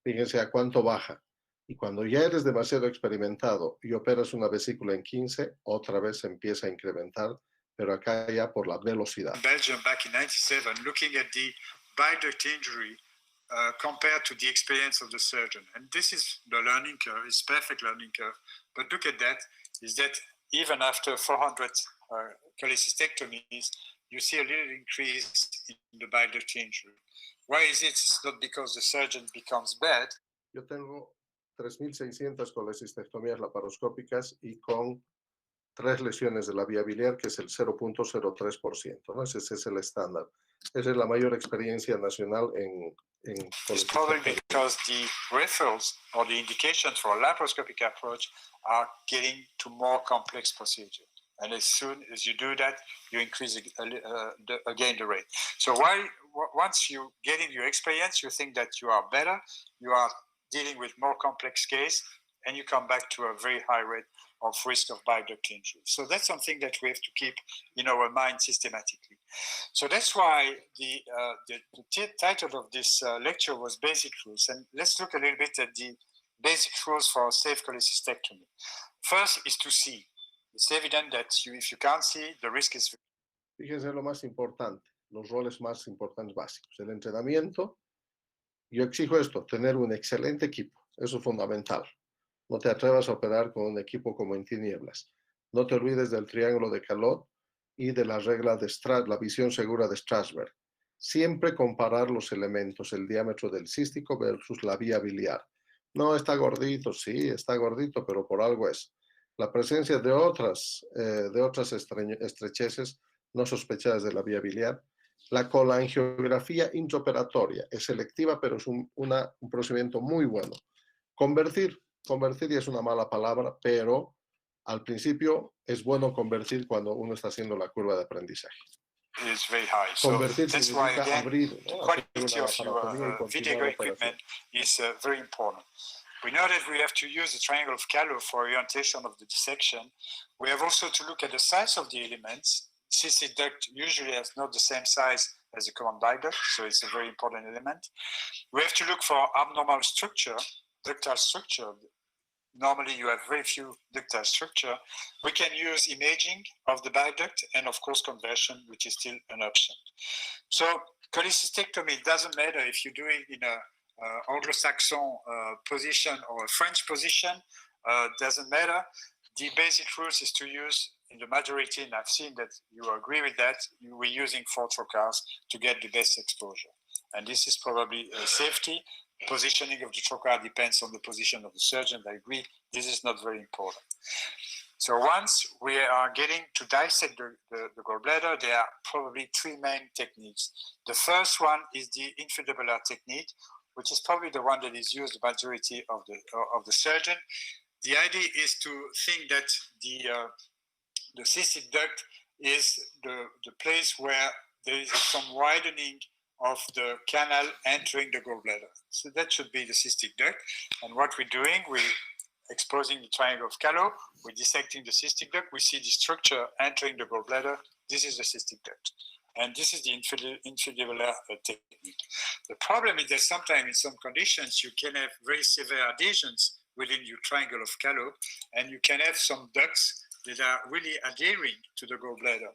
fíjense a cuánto baja. Y cuando ya eres demasiado experimentado y operas una vesícula en 15, otra vez empieza a incrementar, pero acá ya por la velocidad. Belgium back in 97, looking at the bile duct injury compared to the experience of the surgeon. And this is the learning curve, it's perfect learning curve. But look at that, is that even after 400 cholecystectomies, you see a little increase in the bile duct injury. Why is it? It's not because the surgeon becomes bad. Yo tengo 3.600 cholecystectomías laparoscópicas y con 3 lesiones de la vía biliar, que es el 0.03%, ¿no? Ese es el estándar. Esa es la mayor experiencia nacional en It's probably because the referrals or the indications for a laparoscopic approach are getting to more complex procedures. And as soon as you do that, you increase again the rate. So once you get in your experience, you think that you are better, you are dealing with more complex case, and you come back to a very high rate of risk of bile duct injury. So that's something that we have to keep in our mind systematically. So that's why the title of this lecture was Basic Rules. And let's look a little bit at the basic rules for safe cholecystectomy. First is to see. It's evident that if you can't see, the risk is... Fíjense lo más importante, los roles más importantes básicos. El entrenamiento Yo exijo esto, tener un excelente equipo. Eso es fundamental. No te atrevas a operar con un equipo como en tinieblas. No te olvides del triángulo de Calot y de la regla de la visión segura de Strasberg. Siempre comparar los elementos, el diámetro del cístico versus la vía biliar. No está gordito, sí, está gordito, pero por algo es. La presencia de otras estrecheces no sospechadas de la vía biliar. La colangiografía intraoperatoria es selectiva, pero es un procedimiento muy bueno. Convertir ya es una mala palabra, pero al principio es bueno convertir cuando uno está haciendo la curva de aprendizaje. Is very high. Convertir so that's why again, abrir, the ¿no? quality of your video equipment is very important. We know that we have to use the triangle of Callot for orientation of the dissection. We have also to look at the size of the elements. Cystic duct usually has not the same size as the common bile duct, so it's a very important element. We have to look for abnormal structure, ductal structure. Normally you have very few ductal structure. We can use imaging of the bile duct and of course conversion, which is still an option. So cholecystectomy doesn't matter if you do it in a Anglo-Saxon position or a French position, doesn't matter. The basic rules is to use, in the majority, and I've seen that you agree with that, we're using 4 trocars to get the best exposure. And this is probably safety. Positioning of the trocar depends on the position of the surgeon. I agree, this is not very important. So once we are getting to dissect the gallbladder, there are probably 3 main techniques. The first one is the infundibular technique, which is probably the one that is used the majority of the surgeon. The idea is to think that the cystic duct is the place where there is some widening of the canal entering the gallbladder. So that should be the cystic duct. And what we're doing, we're exposing the triangle of Callot, we're dissecting the cystic duct, we see the structure entering the gallbladder. This is the cystic duct. And this is the infundibular technique. The problem is that sometimes in some conditions, you can have very severe adhesions within your triangle of Callot, and you can have some ducts that are really adhering to the gallbladder.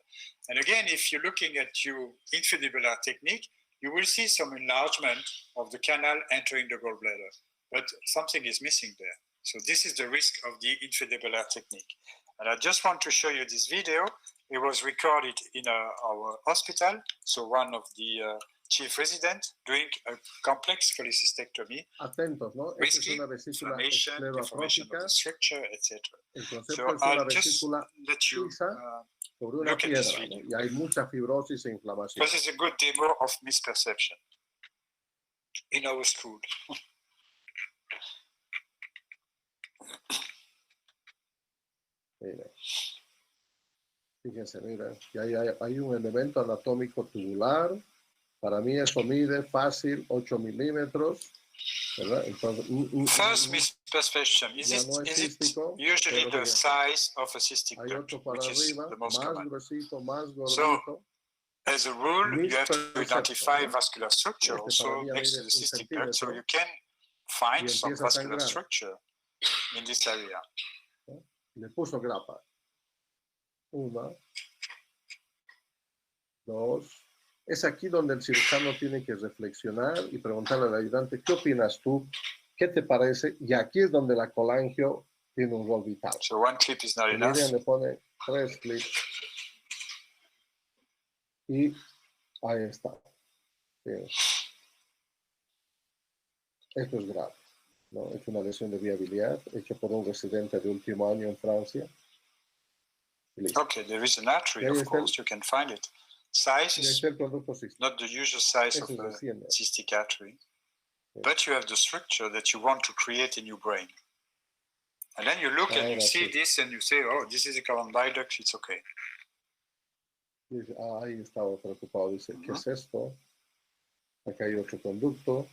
And again, if you're looking at your infundibular technique, you will see some enlargement of the canal entering the gallbladder, but something is missing there. So this is the risk of the infundibular technique. And I just want to show you this video. It was recorded in our hospital. So one of the chief residents doing a complex cholecystectomy, Atentos, ¿no? risky inflammation, deformation of the structure, etc. So I'll just let you sobre una look at piedra, this video. ¿no? Y hay mucha fibrosis e inflamación. This is a good demo of misperception in our school. Mira. Fíjense, mira, que hay un elemento anatómico tubular. Para mí eso mide fácil 8 milímetros. ¿Verdad? Entonces, First misperception, is it usually the size of a cystic duct, which is the most common. So, as a rule, you have to identify vascular structure also next to the cystic duct, so you can find some vascular structure in this area. Le puso grapa. 1, 2. Es aquí donde el cirujano tiene que reflexionar y preguntarle al ayudante, ¿qué opinas tú? ¿Qué te parece? Y aquí es donde la colangio tiene un rol vital. So one clip is not enough. Miriam le pone 3 clips. Y ahí está. Bien. Esto es grave, ¿no? Es una lesión de vía biliar hecha por un residente de último año en Francia. Okay, there is an artery, of course, you can find it. Size is not the usual size of a cystic artery, but you have the structure that you want to create in your brain. And then you look and you see this and you say, oh, this is a common bile duct, it's okay. Ahí estaba preocupado, dice, ¿qué es esto? Acá hay otro conducto.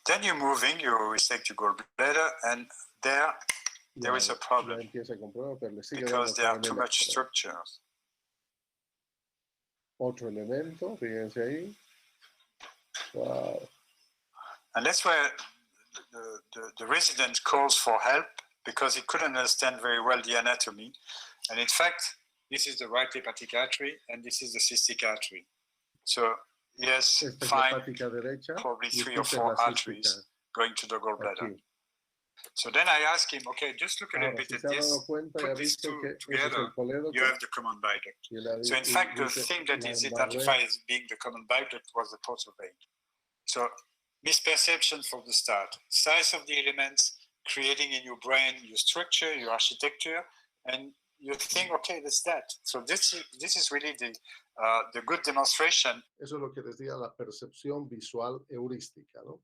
Then you're moving, you resect your gallbladder, and there is a problem because there are too much structures. Otro elemento, fíjense ahí. Wow. And that's where the resident calls for help because he couldn't understand very well the anatomy. And in fact, this is the right hepatic artery and this is the cystic artery. So he has Esta es la five, hepática derecha probably y 3 or esta es 4 la cística arteries going to the gallbladder. aquí. So then I asked him, okay, just look a little Ahora, bit si at se ha dado this, cuenta y ha put these visto two que ese es together, el colédoco, you have the common bile duct. y la, So in fact, the dice, thing that la is embarré. identified as being the common bile duct was the portal vein. So misperception from the start, size of the elements, creating in your brain your structure, your architecture, and you think, okay, that's that. So this is really the good demonstration. Eso es lo que decía la percepción visual heurística, ¿no?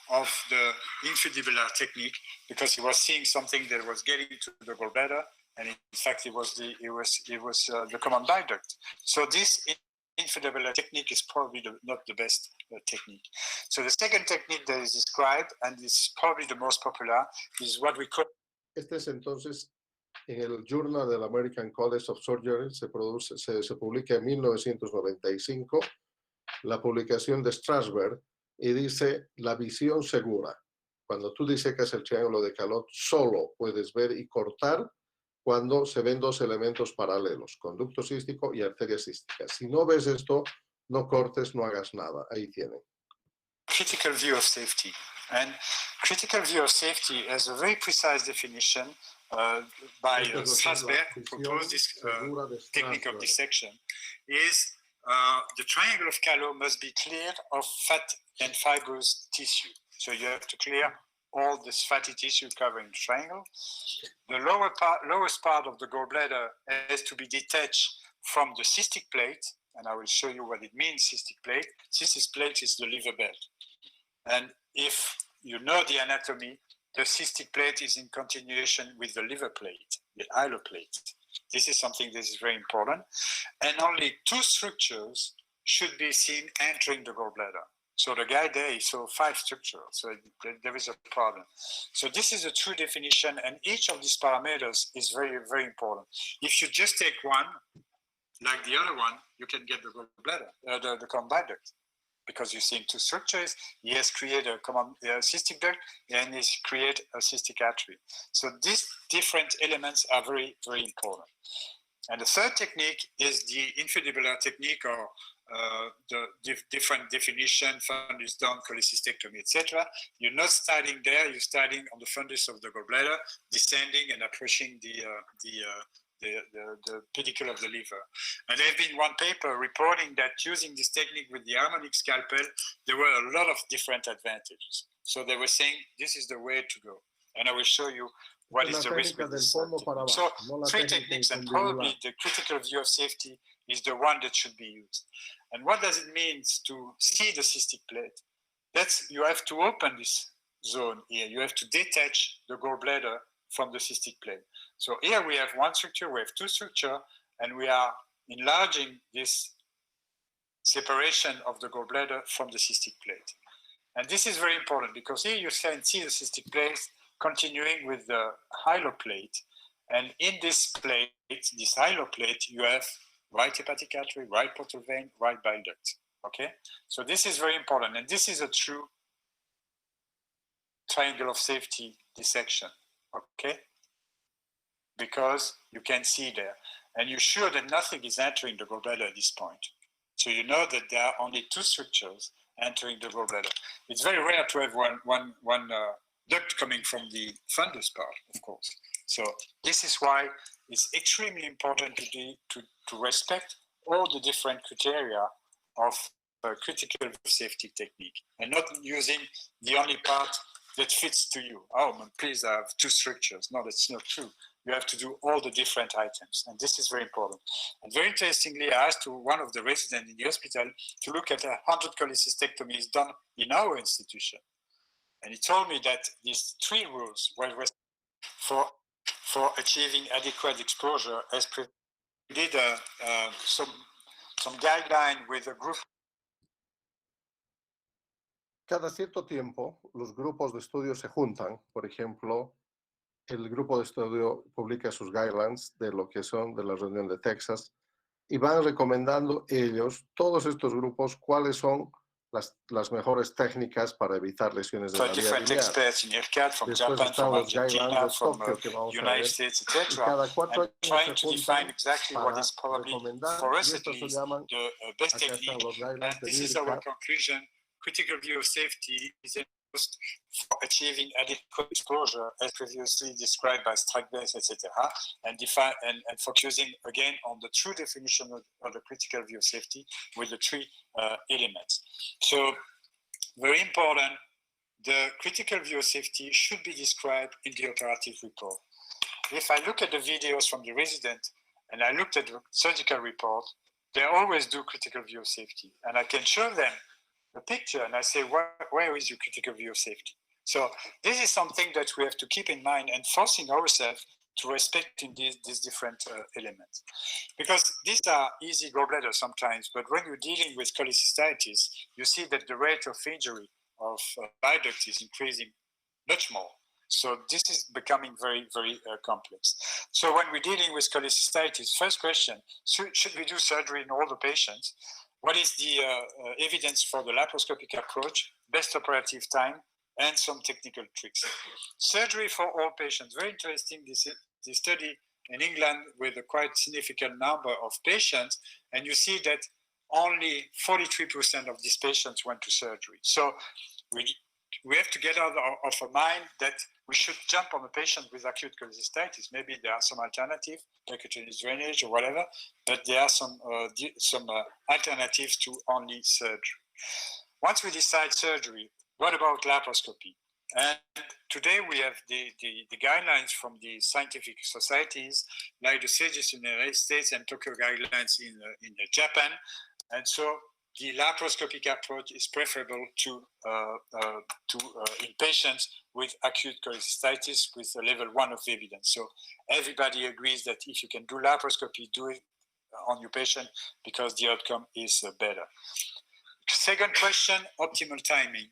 Of the infundibular technique, because he was seeing something that was getting to the gallbladder, and in fact it was the common bile duct. So this infundibular technique is probably not the best technique. So the second technique that is described, and is probably the most popular, is what we call. Este es entonces en el Journal del American College of Surgery, se publica en 1995 la publicación de Strasberg, y dice la visión segura. Cuando tú disecas el triángulo de Calot, solo puedes ver y cortar cuando se ven dos elementos paralelos, conducto cístico y arteria cística. Si no ves esto, no cortes, no hagas nada. Ahí tienen. Critical view of safety. And critical view of safety has a very precise definition by Strasberg, who proposed this technique of dissection, is the triangle of Calot must be cleared of fat and fibrous tissue. So you have to clear all this fatty tissue covering the triangle. The lowest part of the gallbladder has to be detached from the cystic plate, and I will show you what it means, cystic plate. Cystic plate is the liver bed. And if you know the anatomy, the cystic plate is in continuation with the liver plate, the hyoplate. This is something that is very important. And only two structures should be seen entering the gallbladder. So the guy there, he saw 5 structures, so there is a problem. So this is a true definition, and each of these parameters is very, very important. If you just take one, like the other one, you can get the gallbladder, the common bile duct, because you're seeing 2 structures. He has created a common cystic duct, and he's created a cystic artery. So these different elements are very, very important. And the third technique is the infundibular technique, or the different definition, fundus down, cholecystectomy, etc. You're not starting there, you're starting on the fundus of the gallbladder, descending and approaching the pedicle of the liver. And there have been one paper reporting that using this technique with the harmonic scalpel, there were a lot of different advantages. So they were saying, this is the way to go. And I will show you what is the risk with this. So 3 techniques, and probably the critical view of safety is the one that should be used. And what does it mean to see the cystic plate? That's, you have to open this zone here. You have to detach the gallbladder from the cystic plate. So here we have 1 structure, we have 2 structures, and we are enlarging this separation of the gallbladder from the cystic plate. And this is very important, because here you can see the cystic plate continuing with the hyoplate. And in this plate, this hyoplate, you have right hepatic artery, right portal vein, right bile duct. Okay, so this is very important, and this is a true triangle of safety dissection. Okay, because you can see there, and you're sure that nothing is entering the gallbladder at this point. So you know that there are only 2 structures entering the gallbladder. It's very rare to have one duct coming from the fundus part, of course. So this is why it's extremely important to respect all the different criteria of critical safety technique, and not using the only part that fits to you. Oh, please, I have 2 structures. No, that's not true. You have to do all the different items, and this is very important. And very interestingly, I asked one of the residents in the hospital to look at 100 cholecystectomies done in our institution. And he told me that these 3 rules were for achieving adequate exposure, as we did some guideline with a group. Cada cierto tiempo, los grupos de estudio se juntan. Por ejemplo, el grupo de estudio publica sus guidelines de lo que son de la reunión de Texas, y van recomendando ellos, todos estos grupos, cuáles son las mejores técnicas para evitar lesiones de for la vía different biliar. experts in IRCAD from Después Japan, están from los guidelines Argentina, de from Tokio que vamos a United ver. States, Y etc., cada 4 and años trying se to define juntan exactly what para is probably, recomendar, for y us at estos se least, llaman, the best acá están technique. los And guidelines del this is our IRCAD. conclusion. Critical view of safety is used for achieving adequate exposure as previously described by Strike-Base, etc., and define and focusing again on the true definition of the critical view of safety with the three elements. So very important, the critical view of safety should be described in the operative report. If I look at the videos from the resident and I looked at the surgical report, they always do critical view of safety. And I can show them a picture and I say, where is your critical view of safety? So this is something that we have to keep in mind and forcing ourselves to respect in these different elements. Because these are easy gallbladder sometimes, but when you're dealing with cholecystitis, you see that the rate of injury of bile duct is increasing much more. So this is becoming very, very complex. So when we're dealing with cholecystitis, first question, should we do surgery in all the patients? What is the evidence for the laparoscopic approach, best operative time, and some technical tricks? Surgery for all patients, very interesting, this study in England with a quite significant number of patients, and you see that only 43% of these patients went to surgery. So we have to get out of our mind that we should jump on a patient with acute cholecystitis. Maybe there are some alternative, percutaneous drainage or whatever, but there are some alternatives to only surgery. Once we decide surgery, what about laparoscopy? And today we have the guidelines from the scientific societies, like the SAGES in the United States and Tokyo guidelines in Japan. And so the laparoscopic approach is preferable to in patients with acute cholecystitis with a level 1 of evidence. So everybody agrees that if you can do laparoscopy, do it on your patient because the outcome is better. Second question, optimal timing.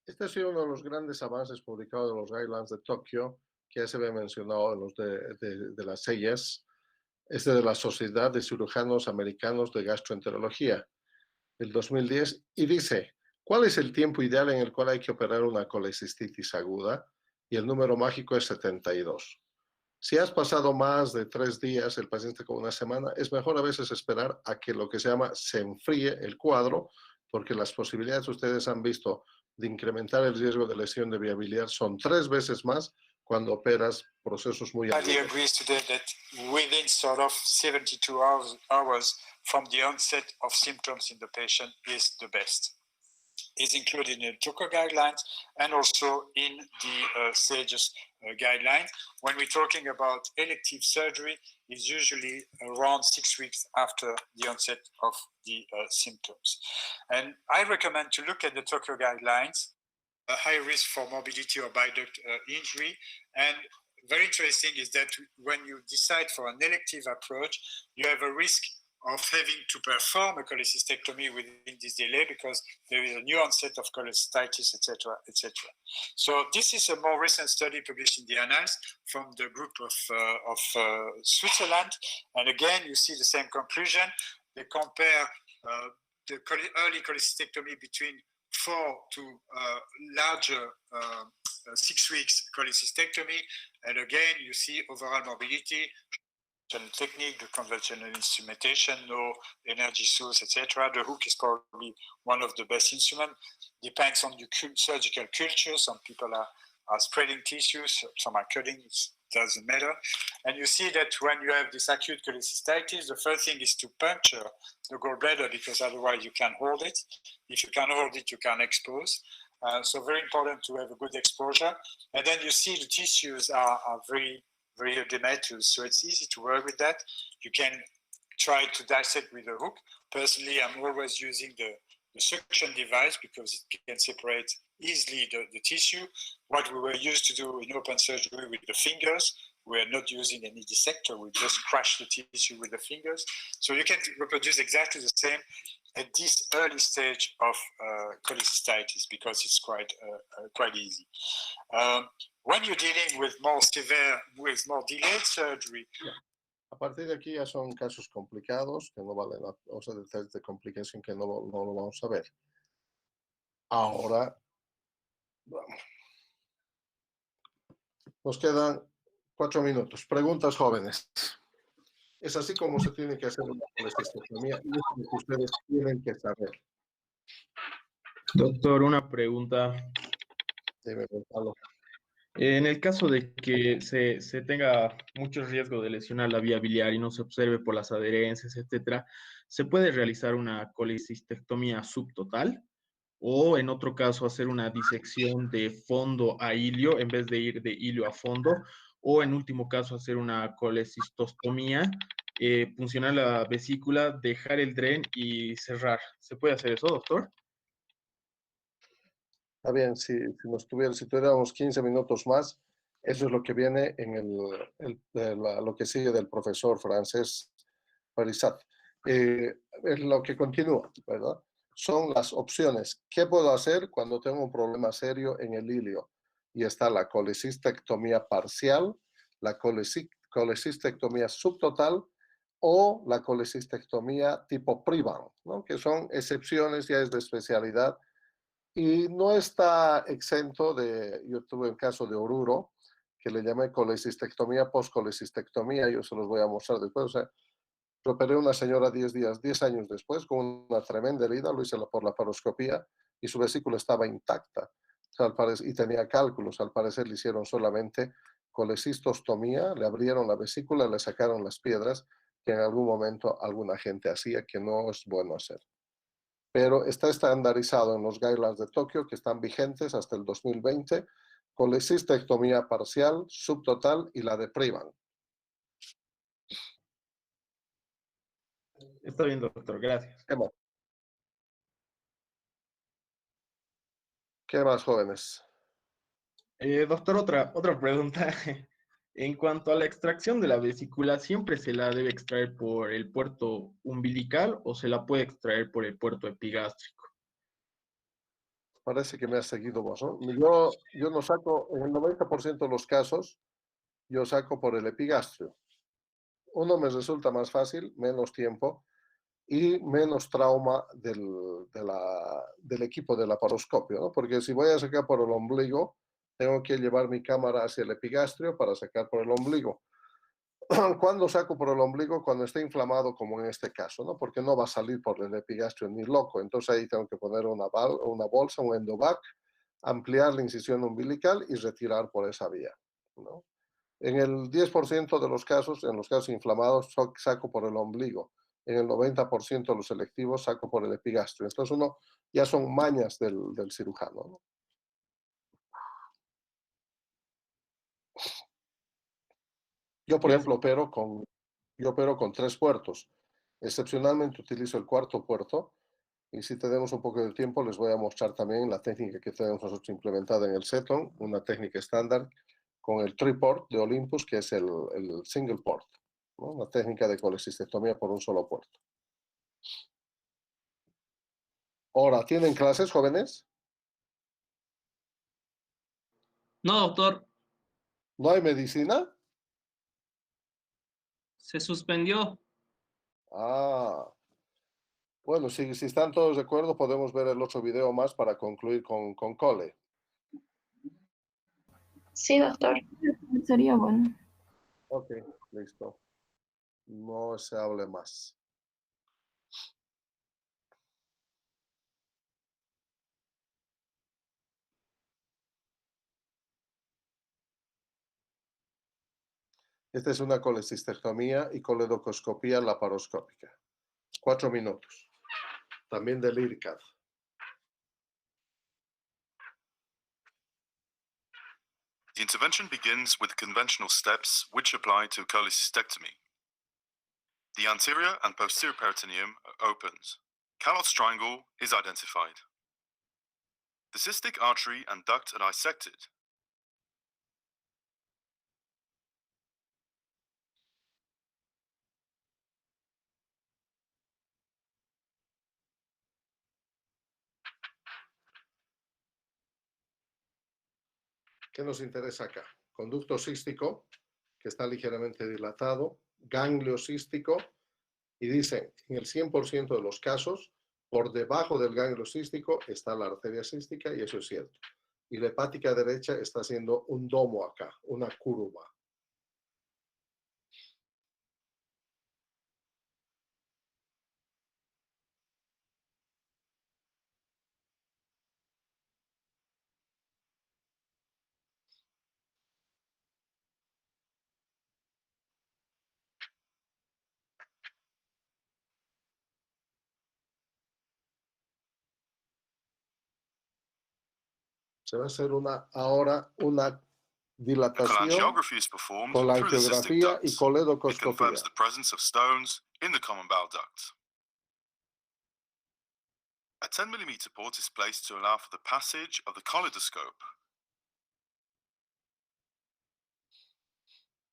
Este ha sido uno de los grandes avances publicados en los guidelines de Tokio, que ya se había mencionado en los de las SAGES, de la Sociedad de Cirujanos Americanos de Gastroenterología, del 2010, y dice, ¿cuál es el tiempo ideal en el cual hay que operar una colecistitis aguda? Y el número mágico es 72. Si has pasado más de 3 días, el paciente con una semana, es mejor a veces esperar a que lo que se llama se enfríe el cuadro, porque las posibilidades ustedes han visto de incrementar el riesgo de lesión de vía biliar son 3 veces más cuando operas procesos muy agudos. Everybody agrees today that within sort of 72 hours from the onset of symptoms in the patient is the best. It's included in the Tokyo guidelines and also in the SAGES guidelines. When we're talking about elective surgery, it's usually around 6 weeks after the onset of the symptoms. And I recommend to look at the Tokyo guidelines, a high risk for morbidity or bile duct injury. And very interesting is that when you decide for an elective approach, you have a risk of having to perform a cholecystectomy within this delay because there is a new onset of cholecystitis, etc., etc. So this is a more recent study published in the Annals from the group of Switzerland. And again, you see the same conclusion. They compare the early cholecystectomy between 4 to larger 6 weeks cholecystectomy. And again, you see overall morbidity, technique, the conventional instrumentation, no energy source, etc. The hook is probably one of the best instruments. Depends on your surgical culture. Some people are spreading tissues, some are cutting, it doesn't matter. And you see that when you have this acute cholecystitis, the first thing is to puncture the gallbladder because otherwise you can't hold it. If you can't hold it, you can't expose. So very important to have a good exposure. And then you see the tissues are very edematous, so it's easy to work with that. You can try to dissect with a hook. Personally, I'm always using the suction device because it can separate easily the tissue. What we were used to do in open surgery with the fingers, we're not using any dissector, we just crush the tissue with the fingers. So you can reproduce exactly the same at this early stage of cholecystitis because it's quite easy. When you're dealing with more severe, with more delayed surgery. A partir de aquí ya son casos complicados que no valen la, o sea, de test de complicación que no lo vamos a ver. Ahora, vamos. Nos quedan 4 minutos. Preguntas, jóvenes. Es así como se tiene que hacer una colestectomía y es lo que ustedes tienen que saber. Doctor, una pregunta. Debe Gonzalo. En el caso de que se tenga mucho riesgo de lesionar la vía biliar y no se observe por las adherencias, etcétera, ¿se puede realizar una colecistectomía subtotal? O en otro caso, hacer una disección de fondo a ilio en vez de ir de ilio a fondo. O en último caso, hacer una colecistostomía, puncionar la vesícula, dejar el dren y cerrar. ¿Se puede hacer eso, doctor? Está bien, si tuviéramos 15 minutos más, eso es lo que viene en lo que sigue del profesor francés Parisat. Es lo que continúa, ¿verdad? Son las opciones. ¿Qué puedo hacer cuando tengo un problema serio en el ilio? Y está la colecistectomía parcial, la colecistectomía subtotal o la colecistectomía tipo Privan, ¿no? Que son excepciones, ya es de especialidad. Y no está exento de, yo tuve el caso de Oruro, que le llamé colecistectomía, postcolecistectomía, yo se los voy a mostrar después. O sea, yo operé a una señora 10 años después, con una tremenda herida, lo hice por la paroscopía, y su vesícula estaba intacta. O sea, y tenía cálculos, al parecer le hicieron solamente colecistostomía, le abrieron la vesícula, le sacaron las piedras, que en algún momento alguna gente hacía, que no es bueno hacer. Pero está estandarizado en los guidelines de Tokio, que están vigentes hasta el 2020, colecistectomía parcial, subtotal y la de Privan. Está bien, doctor, gracias. ¿Qué más? ¿Qué más, jóvenes? Doctor, otra pregunta. En cuanto a la extracción de la vesícula, ¿siempre se la debe extraer por el puerto umbilical o se la puede extraer por el puerto epigástrico? Parece que me has seguido vos, ¿no? Yo no saco, en el 90% de los casos, yo saco por el epigastrio. Uno me resulta más fácil, menos tiempo y menos trauma del equipo de laparoscopio, ¿no? Porque si voy a sacar por el ombligo, tengo que llevar mi cámara hacia el epigastrio para sacar por el ombligo. ¿Cuándo saco por el ombligo? Cuando esté inflamado, como en este caso, ¿no? Porque no va a salir por el epigastrio ni loco. Entonces ahí tengo que poner una bolsa, un endovac, ampliar la incisión umbilical y retirar por esa vía, ¿no? En el 10% de los casos, en los casos inflamados, saco por el ombligo. En el 90% de los selectivos saco por el epigastrio. Entonces ya son mañas del cirujano, ¿no? Yo, por ejemplo, opero con 3 puertos. Excepcionalmente utilizo el cuarto puerto. Y si tenemos un poco de tiempo, les voy a mostrar también la técnica que tenemos nosotros implementada en el Ceton, una técnica estándar con el triport de Olympus, que es el single port, ¿no? Una técnica de colecistectomía por un solo puerto. Ahora, ¿tienen clases, jóvenes? No, doctor, ¿No hay medicina? se suspendió. Ah, bueno, si están todos de acuerdo, podemos ver el otro video más para concluir con Cole. Sí, doctor. Sería bueno. Ok, listo. No se hable más. Esta es una colecistectomía y coledocoscopía laparoscópica. 4 minutos. También del IRCAD. The intervention begins with conventional steps which apply to cholecystectomy. The anterior and posterior peritoneum are opened. Callot's triangle is identified. The cystic artery and duct are dissected. ¿Qué nos interesa acá? Conducto cístico, que está ligeramente dilatado, ganglio cístico, y dicen, en el 100% de los casos, Por debajo del ganglio cístico está la arteria cística y eso es cierto. Y la hepática derecha está haciendo un domo acá, una curva. Se va a hacer ahora una The dilatación cholangiography is performed con la through the cystic angiografía y ducts. It coledocoscopía. confirms the presence of stones in the common bowel duct. A 10mm port is placed to allow for the passage of the choledoscope.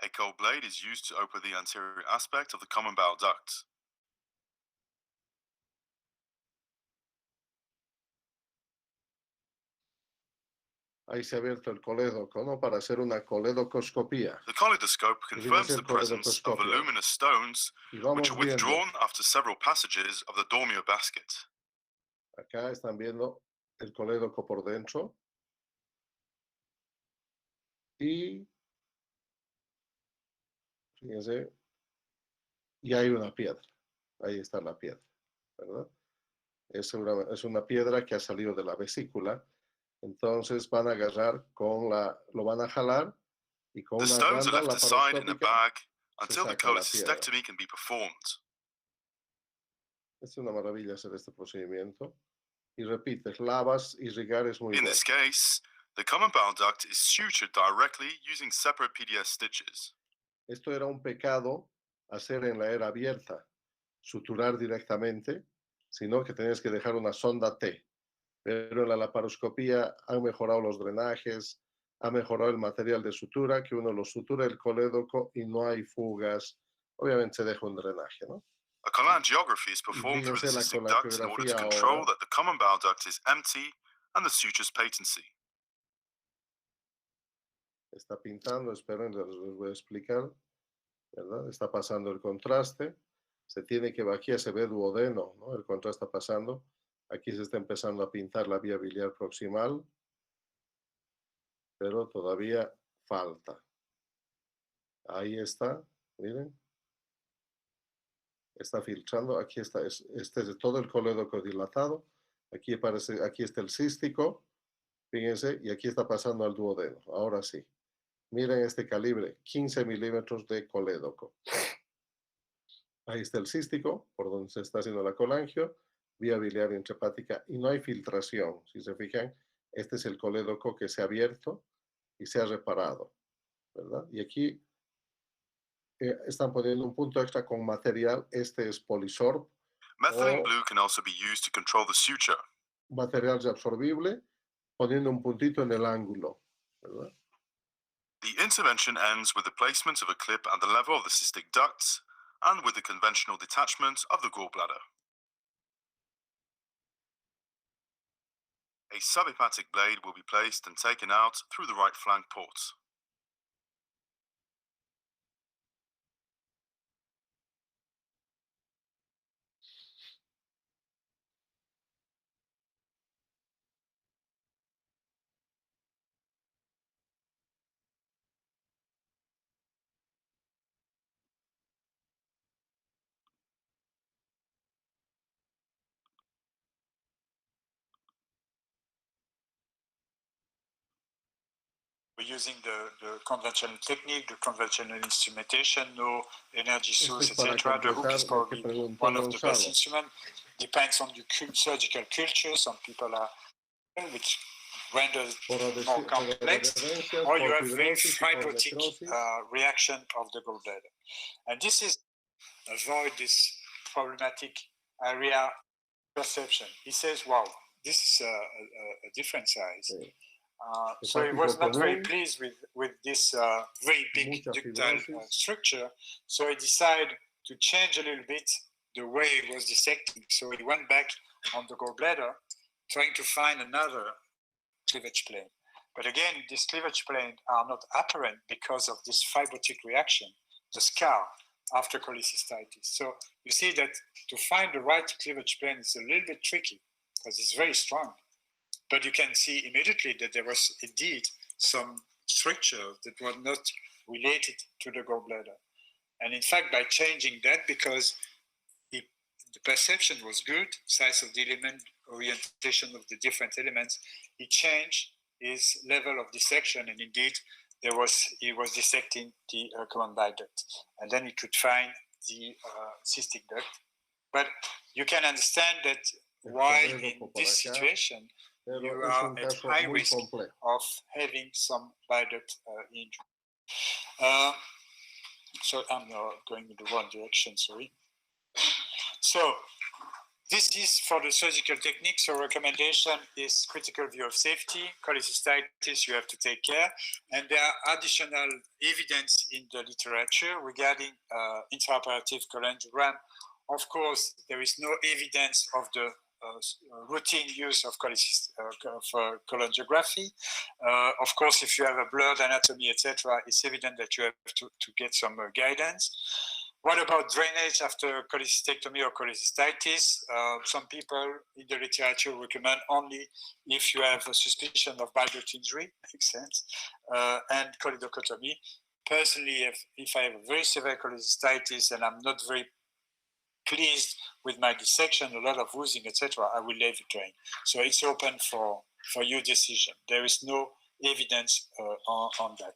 A cold blade is used to open the anterior aspect of the common bowel duct. Ahí se ha abierto el colédoco, ¿no? Para hacer una coledocoscopía. The choledoscope confirms the el presence of coledoscopio. voluminous stones, Y which vamos are viendo, withdrawn after several passages of the dormio basket. acá están viendo el colédoco por dentro. Y, fíjense, y hay una piedra. Ahí está la piedra, ¿verdad? Es una piedra que ha salido de la vesícula. Entonces van a agarrar lo van a jalar y con The una stones are randa left aside in a laparoscópica bag se until the saca la piedra. cholecystectomy can be performed. Es una maravilla hacer este procedimiento. Y repites, lavas, irrigar es muy In bueno. this case, the common bowel duct is sutured directly using separate PDS stitches. Esto era un pecado hacer en la era abierta, suturar directamente, sino que tenías que dejar una sonda T. Pero en la laparoscopía han mejorado los drenajes, ha mejorado el material de sutura, que uno lo sutura el colédoco y no hay fugas. Obviamente se deja un drenaje, ¿no? A cholangiography is performed through the Fíjense la cystic duct in order to colangiografía control ahora. that the common bowel duct is empty and the suture's patency. Está pintando, esperen, les voy a explicar, ¿verdad? Está pasando el contraste. Se tiene que, aquí se ve duodeno, ¿no? El contraste está pasando. Aquí se está empezando a pintar la vía biliar proximal, pero todavía falta. Ahí está, miren. Está filtrando, aquí está, este es todo el colédoco dilatado. Aquí aparece, aquí está el cístico, fíjense, y aquí está pasando al duodeno. Ahora sí. Miren este calibre, 15 milímetros de colédoco. Ahí está el cístico, por donde se está haciendo la colangio, vía biliar intrahepática, y no hay filtración. Si se fijan, este es el colédoco que se ha abierto y se ha reparado, ¿verdad? Y aquí están poniendo un punto extra con material, este es polisorb, Methylene blue can also be used to control the suture. material reabsorbible, poniendo un puntito en el ángulo, ¿verdad? The intervention ends with the placement of a clip at the level of the cystic ducts and with the conventional detachment of the gallbladder. A subhepatic blade will be placed and taken out through the right flank port. We're using the conventional technique, the conventional instrumentation, no energy source, Esto es para etc. The hook is completar lo que probably preguntó one of the best Gonzalo. instruments. Depends on the surgical culture. Some people are, which renders more complex, or you have very fibrotic reaction of the gallbladder. And this is avoid this problematic area perception. He says, wow, this is a different size. Sí. So he was not very pleased with this very big ductal structure. So he decided to change a little bit the way it was dissected. So he went back on the gallbladder, trying to find another cleavage plane. But again, these cleavage planes are not apparent because of this fibrotic reaction, the scar. after cholecystitis. So you see that to find the right cleavage plane is a little bit tricky because it's very strong. But you can see immediately that there was indeed some structure that were not related to the gallbladder. And in fact, by changing that, because the perception was good, size of the element, orientation of the different elements, he changed his level of dissection, and indeed he was dissecting the common bile duct, and then he could find the cystic duct. But you can understand that why in this situation you are at high risk of having some bile duct injury. So I'm going in the wrong direction, sorry. So this is for the surgical technique. So recommendation is critical view of safety. Cholecystitis, you have to take care. And there are additional evidence in the literature regarding intraoperative cholangiogram. Of course, there is no evidence of the routine use of cholangiography. Of course, if you have a blurred anatomy, etc., it's evident that you have to get some guidance. What about drainage after cholecystectomy or cholecystitis? Some people in the literature recommend only if you have a suspicion of bile duct injury, makes sense, and choledochotomy. Personally, if I have a very severe cholecystitis and I'm not very pleased with my dissection, a lot of oozing, etc., I will leave it drain. So it's open for your decision. There is no evidence on that.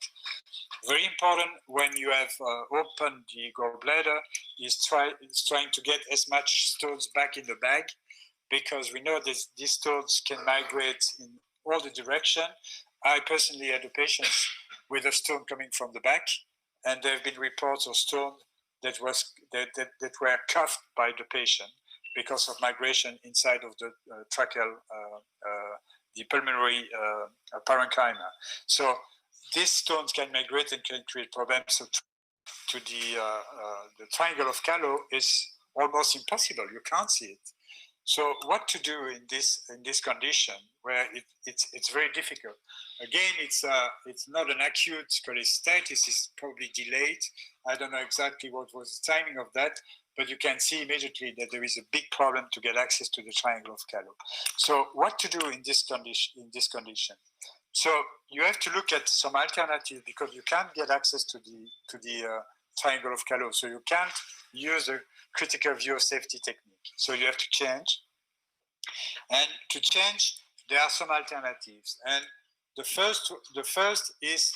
Very important when you have opened the gallbladder is trying to get as much stones back in the bag, because we know that these stones can migrate in all the direction. I personally had a patient with a stone coming from the back, and there have been reports of stone that were cuffed by the patient because of migration inside of the tracheal, the pulmonary parenchyma. So these stones can migrate and can create problems. So to the triangle of Callot is almost impossible. You can't see it. So what to do in this condition where it's very difficult? Again, it's not an acute cholecystitis. It's probably delayed. I don't know exactly what was the timing of that, but you can see immediately that there is a big problem to get access to the triangle of Callot. So what to do in this condition? So you have to look at some alternatives, because you can't get access to the triangle of Callot. So you can't use a critical view of safety technique. So you have to change. And to change, there are some alternatives. And the first is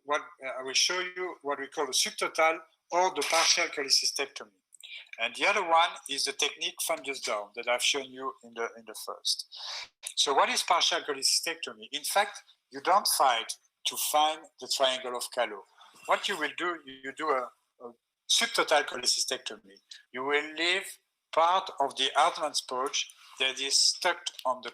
what I will show you, what we call a subtotal or the partial cholecystectomy. And the other one is the technique fundus down that I've shown you in the first. So what is partial cholecystectomy? In fact, you don't fight to find the triangle of Callot. What you will do, you do a subtotal cholecystectomy. You will leave part of the Hartmann's pouch that is stuck on the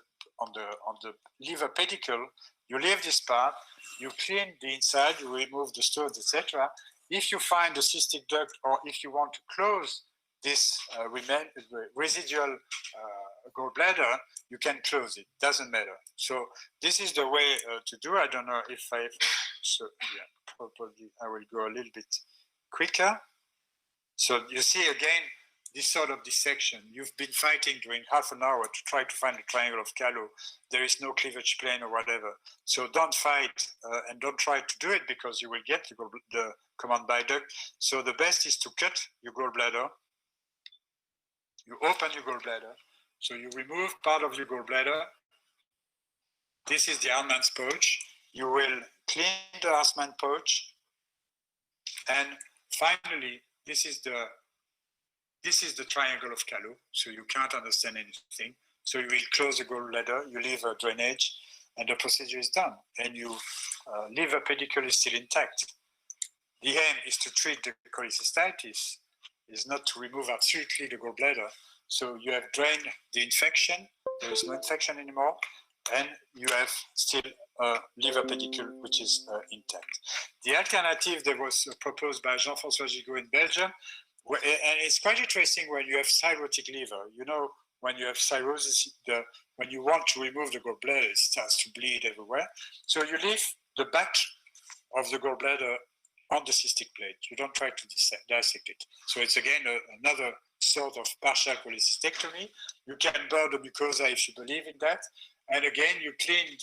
liver pedicle. You leave this part, you clean the inside, you remove the stones, etc. If you find the cystic duct, or if you want to close this residual gallbladder, you can close it. Doesn't matter. So this is the way to do. I don't know if probably I will go a little bit quicker. So you see again this sort of dissection. You've been fighting during half an hour to try to find the triangle of Callot. There is no cleavage plane or whatever. So don't fight and don't try to do it, because you will get the common bile duct. So the best is to cut your gallbladder. You open your gallbladder. So you remove part of your gallbladder. This is the Hartmann's pouch. You will clean the Hartmann's pouch. And finally, this is the triangle of Callot, so you can't understand anything. So you will close the gallbladder, you leave a drainage, and the procedure is done. And your liver pedicle is still intact. The aim is to treat the cholecystitis, is not to remove absolutely the gallbladder. So you have drained the infection, there is no infection anymore, and you have still a liver pedicle which is intact. The alternative that was proposed by Jean-François Gigot in Belgium, and it's quite interesting when you have cirrhotic liver. You know, when you have cirrhosis, when you want to remove the gallbladder, it starts to bleed everywhere. So you leave the back of the gallbladder on the cystic plate. You don't try to dissect it. So it's again another sort of partial cholecystectomy. You can burn the mucosa if you believe in that. And again, you clean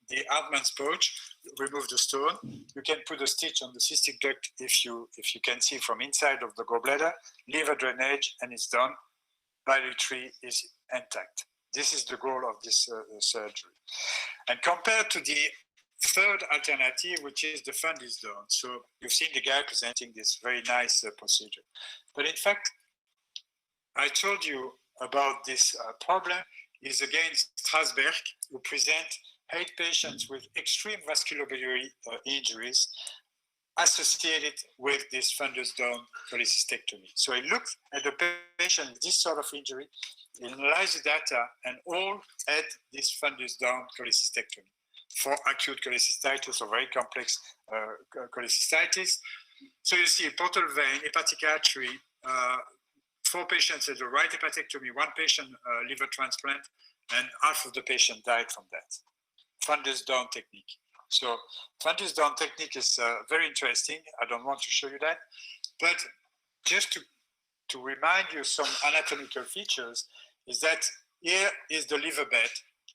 the Hartmann's pouch, remove the stone. You can put a stitch on the cystic duct if you can see from inside of the gallbladder, liver drainage, and it's done. Biliary tree is intact. This is the goal of this surgery. And compared to the third alternative, which is the fundus dome. So you've seen the guy presenting this very nice procedure. But in fact, I told you about this problem is again Strasberg, who present 8 patients with extreme vasculobiliary injuries associated with this fundus dome cholecystectomy. So he looked at the patient with this sort of injury, he analyzed the data, and all had this fundus dome cholecystectomy for acute cholecystitis or very complex cholecystitis. So you see a portal vein, hepatic artery, 4 patients had the right hepatectomy, 1 patient liver transplant, and half of the patient died from that. Fundus down technique. So fundus down technique is very interesting. I don't want to show you that, but just to remind you some anatomical features is that here is the liver bed,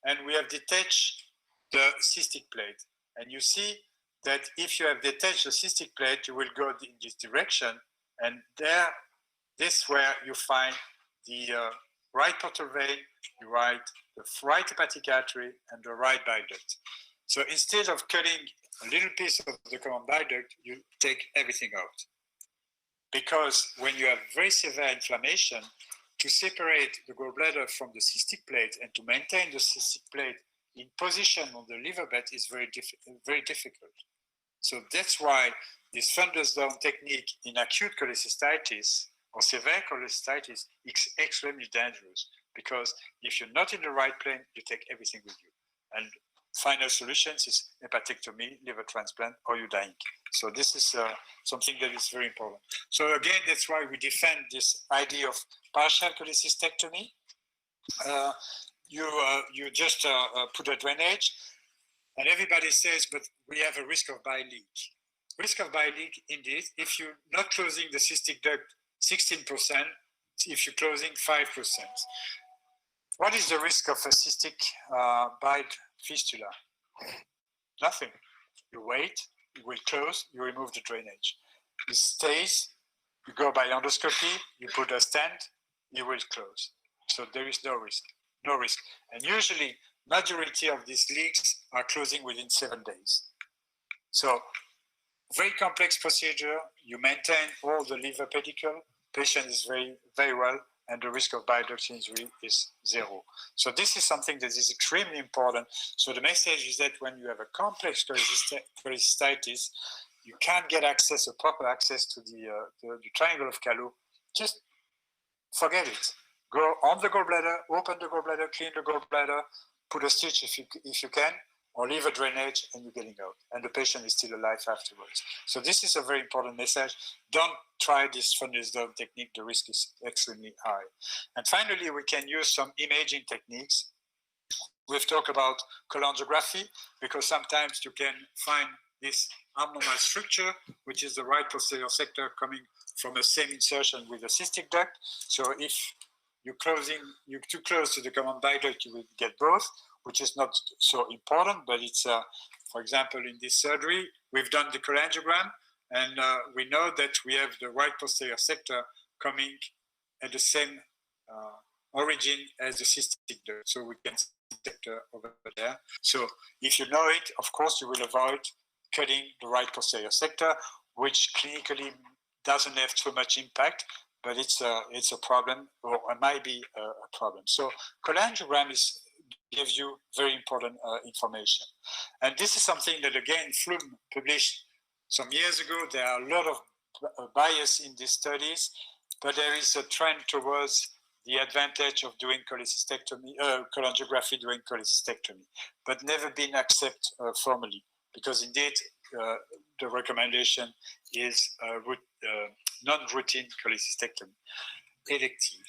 and we have detached the cystic plate. And you see that if you have detached the cystic plate, you will go in this direction, and there, this is where you find the right portal vein, the right hepatic artery, and the right bile duct. So instead of cutting a little piece of the common bile duct, you take everything out. Because when you have very severe inflammation, to separate the gallbladder from the cystic plate and to maintain the cystic plate in position on the liver bed is very difficult. So that's why this fundus down technique in acute cholecystitis or severe cholecystitis is extremely dangerous, because if you're not in the right plane, you take everything with you. And final solutions is hepatectomy, liver transplant, or you're dying. So this is something that is very important. So again, that's why we defend this idea of partial cholecystectomy. You just put a drainage, and everybody says, but we have a risk of bile leak. Risk of bile leak, indeed, if you're not closing the cystic duct 16%, if you're closing 5%. What is the risk of a cystic bile fistula? Nothing. You wait, you will close, you remove the drainage. It stays, you go by endoscopy, you put a stent, you will close. So there is no risk, no risk. And usually, majority of these leaks are closing within 7 days. So very complex procedure, you maintain all the liver pedicle, patient is very well, and the risk of bile duct injury is 0. So this is something that is extremely important. So the message is that when you have a complex cholecystitis, you can't get access, a proper access to the triangle of Calot. Just forget it. Go on the gallbladder, open the gallbladder, clean the gallbladder, put a stitch if you can, or leave a drainage, and you're getting out. And the patient is still alive afterwards. So this is a very important message. Don't try this fundus down technique. The risk is extremely high. And finally, we can use some imaging techniques. We've talked about cholangiography, because sometimes you can find this abnormal structure, which is the right posterior sector coming from the same insertion with the cystic duct. So if you're too close to the common bile duct, you will get both, which is not so important, but it's, for example, in this surgery, we've done the cholangiogram, and we know that we have the right posterior sector coming at the same origin as the cystic duct, so we can see the sector over there. So if you know it, of course, you will avoid cutting the right posterior sector, which clinically doesn't have too much impact, but it's a problem, or it might be a problem. So cholangiogram gives you very important information. And this is something that, again, Flum published some years ago. There are a lot of bias in these studies, but there is a trend towards the advantage of doing cholangiography during cholecystectomy, but never been accepted formally, because indeed the recommendation is non-routine cholecystectomy, elective.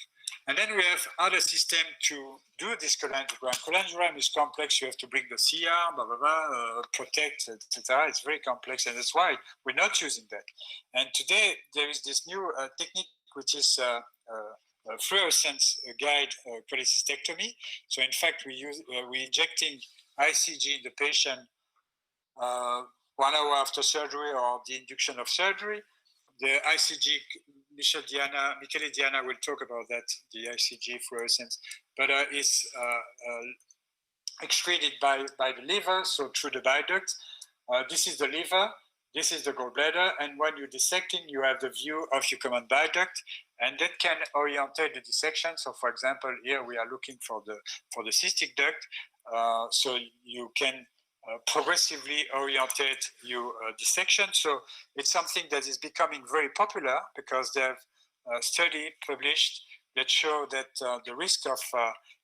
And then we have other system to do this cholangiogram. Cholangiogram is complex. You have to bring the CR, blah, blah, blah, protect, etc. It's very complex, and that's why we're not using that. And today, there is this new technique, which is fluorescence guide cholecystectomy. So in fact, we're injecting ICG in the patient 1 hour after surgery or the induction of surgery. The ICG, Michele Diana will talk about that, the ICG fluorescence, but it's excreted by the liver, so through the bile duct. This is the liver, this is the gallbladder, and when you're dissecting, you have the view of your common bile duct, and that can orientate the dissection. So for example, here we are looking for the cystic duct, so you can progressively orientate your dissection. So it's something that is becoming very popular because they have a study published that show that the risk of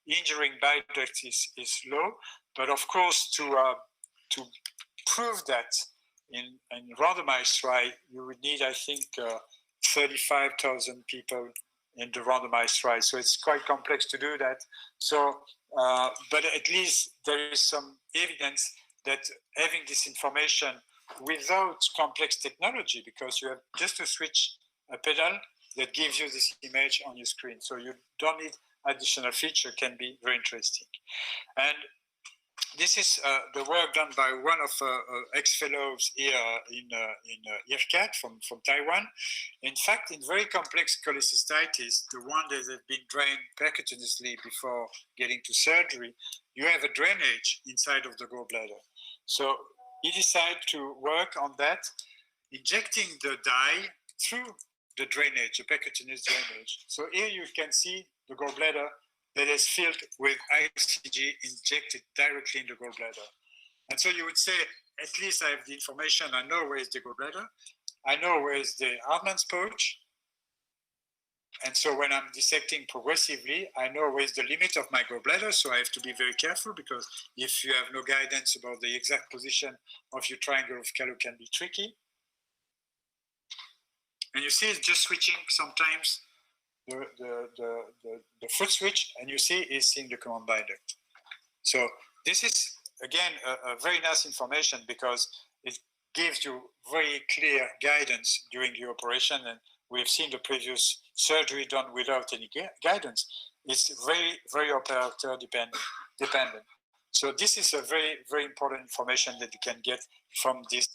injuring bile duct is low. But of course, to prove that in randomized trial, you would need, I think, 35,000 people in the randomized trial. So it's quite complex to do that. So, but at least there is some evidence that having this information without complex technology, because you have just to switch a pedal that gives you this image on your screen. So you don't need additional feature, can be very interesting. And this is the work done by one of ex-fellows here in IRCAD from Taiwan. In fact, in very complex cholecystitis, the one that has been drained percutaneously before getting to surgery, you have a drainage inside of the gallbladder. So he decided to work on that, injecting the dye through the drainage, the percutaneous drainage. So here you can see the gallbladder that is filled with ICG injected directly in the gallbladder. And so you would say, at least I have the information, I know where is the gallbladder, I know where is the Hartmann's pouch, and so when I'm dissecting progressively, I know where is the limit of my gallbladder, so I have to be very careful, because if you have no guidance about the exact position of your triangle of Calot, can be tricky. And you see it's just switching sometimes the foot switch, and you see it's in the common bile duct. So this is, again, a very nice information, because it gives you very clear guidance during your operation. And we've seen the previous surgery done without any guidance. It's very, very operator dependent. So this is a very, very important information that you can get from this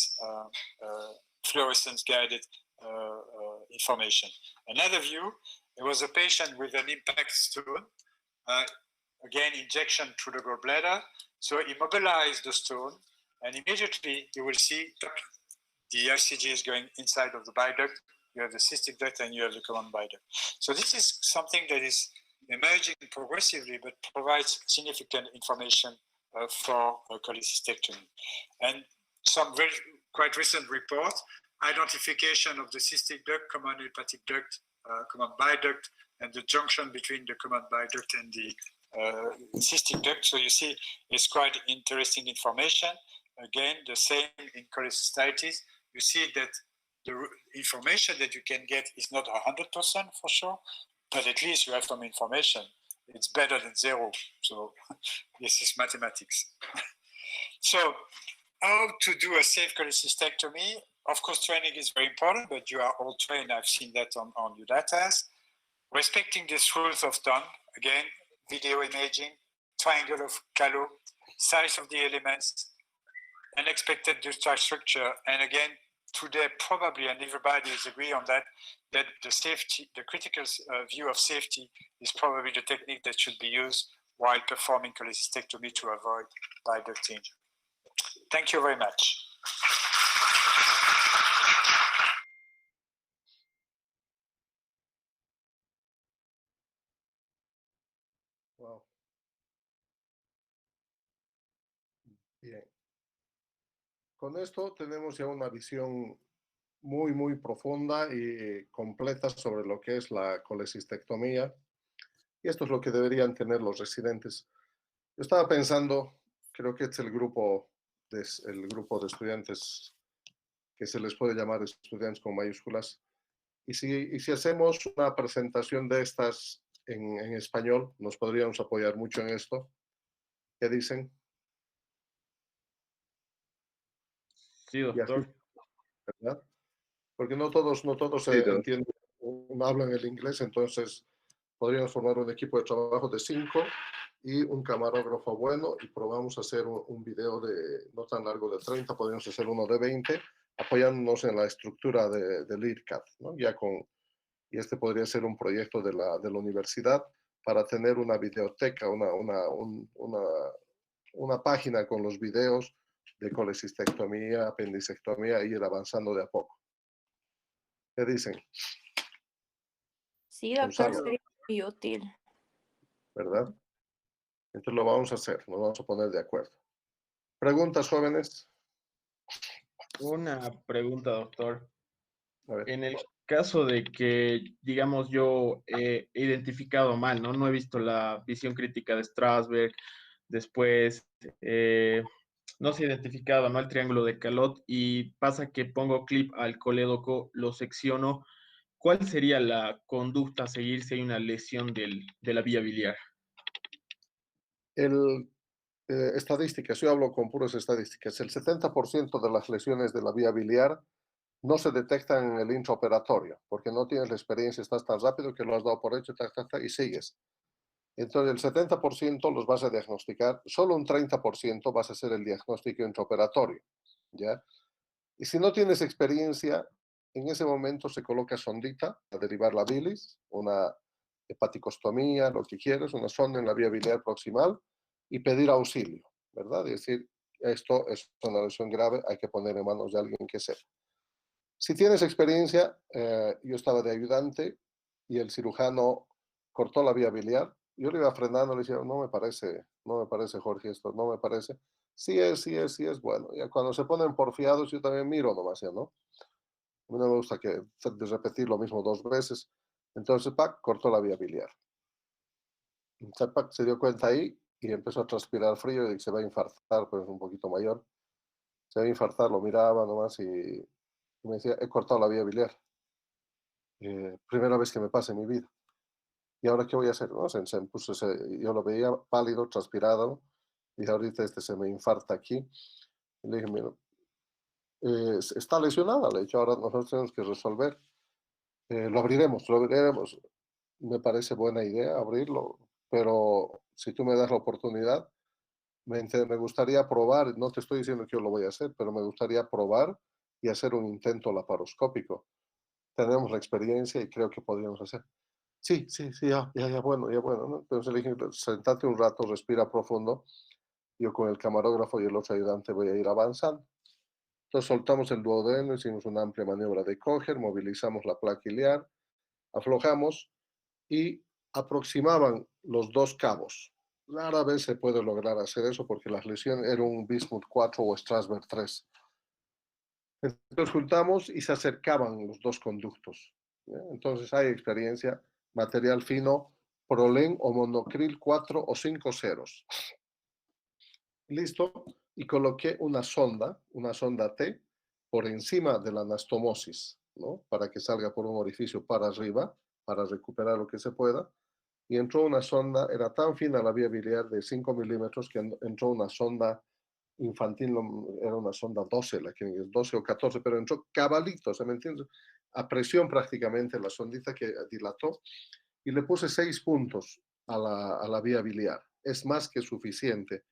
fluorescence guided information. Another view, there was a patient with an impact stone, again, injection through the gallbladder. So immobilize the stone, and immediately you will see the ICG is going inside of the bile duct. You have the cystic duct and you have the common bile duct. So this is something that is emerging progressively, but provides significant information for cholecystectomy. And some very quite recent report, identification of the cystic duct, common hepatic duct, common bile duct, and the junction between the common bile duct and the cystic duct. So you see, it's quite interesting information. Again, the same in cholecystitis. You see that the information that you can get is not 100% for sure, but at least you have some information. It's better than zero. So this is mathematics. So how to do a safe cholecystectomy? Of course, training is very important, but you are all trained. I've seen that on your data. Respecting this rules of thumb, again, video imaging, triangle of Calot, size of the elements, unexpected discharge structure. And again, today probably, and everybody is agree on that, that the safety, the critical view of safety is probably the technique that should be used while performing cholecystectomy to avoid bile duct injury. Thank you very much. Wow. Bien. Con esto tenemos ya una visión muy, muy profunda y completa sobre lo que es la cholecystectomía. Y esto es lo que deberían tener los residentes. Yo estaba pensando, creo que es el grupo de estudiantes que se les puede llamar estudiantes con mayúsculas. Y si hacemos una presentación de estas en español, nos podríamos apoyar mucho en esto. ¿Qué dicen? Sí, doctor. ¿Verdad? Porque no todos entienden, no hablan el inglés, entonces podríamos formar un equipo de trabajo de 5 y un camarógrafo bueno y probamos a hacer un video de no tan largo de 30, podríamos hacer uno de 20, apoyándonos en la estructura del IRCAD, ¿no? Y este podría ser un proyecto de la universidad para tener una videoteca, una página con los videos de colecistectomía, apendicectomía e ir avanzando de a poco. ¿Qué dicen? Sí, doctor, Gonzalo, sería muy útil. ¿verdad? Entonces lo vamos a hacer, nos vamos a poner de acuerdo. ¿Preguntas, jóvenes? Una pregunta, doctor. A ver. En el caso de que, digamos, yo he identificado mal, ¿no? No he visto la visión crítica de Strasberg, después no se ha identificado, ¿no? El triángulo de Calot y pasa que pongo clip al colédoco, lo secciono. ¿Cuál sería la conducta a seguir si hay una lesión de la vía biliar? Estadísticas, yo hablo con puras estadísticas. El 70% de las lesiones de la vía biliar no se detectan en el intraoperatorio, porque no tienes la experiencia, estás tan rápido que lo has dado por hecho y sigues. Entonces, el 70% los vas a diagnosticar, solo un 30% vas a hacer el diagnóstico intraoperatorio, ¿ya? Y si no tienes experiencia, en ese momento se coloca sondita a derivar la bilis, una hepaticostomía, lo que quieres, una sonda en la vía biliar proximal y pedir auxilio, ¿verdad? Es decir, esto es una lesión grave, hay que poner en manos de alguien que sepa. Si tienes experiencia, yo estaba de ayudante y el cirujano cortó la vía biliar. Yo le iba frenando, le decía, no me parece, Jorge, esto no me parece. Sí es, bueno. Ya cuando se ponen porfiados, yo también miro nomás, ya, ¿no? A mí no me gusta de repetir lo mismo 2 veces. Entonces, Pac cortó la vía biliar. Pac se dio cuenta ahí y empezó a transpirar frío y se va a infartar, pues un poquito mayor. Se va a infartar, lo miraba nomás y me decía, he cortado la vía biliar. Primera vez que me pasa en mi vida. ¿Y ahora qué voy a hacer? ¿No? Yo lo veía pálido, transpirado, y ahorita se me infarta aquí. Y le dije, mira, está lesionada, le he dicho, ahora nosotros tenemos que resolver. Lo abriremos. Me parece buena idea abrirlo, pero si tú me das la oportunidad, me gustaría probar, no te estoy diciendo que yo lo voy a hacer, pero me gustaría probar y hacer un intento laparoscópico. Tenemos la experiencia y creo que podríamos hacer. Sí, ya, bueno, ¿no? Entonces le dije, sentate un rato, respira profundo. Yo con el camarógrafo y el otro ayudante voy a ir avanzando. Entonces soltamos el duodeno, hicimos una amplia maniobra de Coger, movilizamos la placa iliar, aflojamos y aproximaban los 2 cabos. Rara vez se puede lograr hacer eso porque las lesiones eran un Bismuth 4 o Strasberg 3. Entonces juntamos y se acercaban los 2 conductos. ¿Ya? Entonces hay experiencia, material fino, Prolen o monocril 4 o 5 ceros. Listo, y coloqué una sonda T, por encima de la anastomosis, ¿no? Para que salga por un orificio para arriba, para recuperar lo que se pueda. Y entró una sonda, era tan fina la vía biliar de 5 milímetros que entró una sonda infantil, era una sonda 12, la que es 12 o 14, pero entró cabalito, ¿se me entiende? A presión prácticamente la sondita que dilató y le puse 6 puntos a la vía biliar. Es más que suficiente.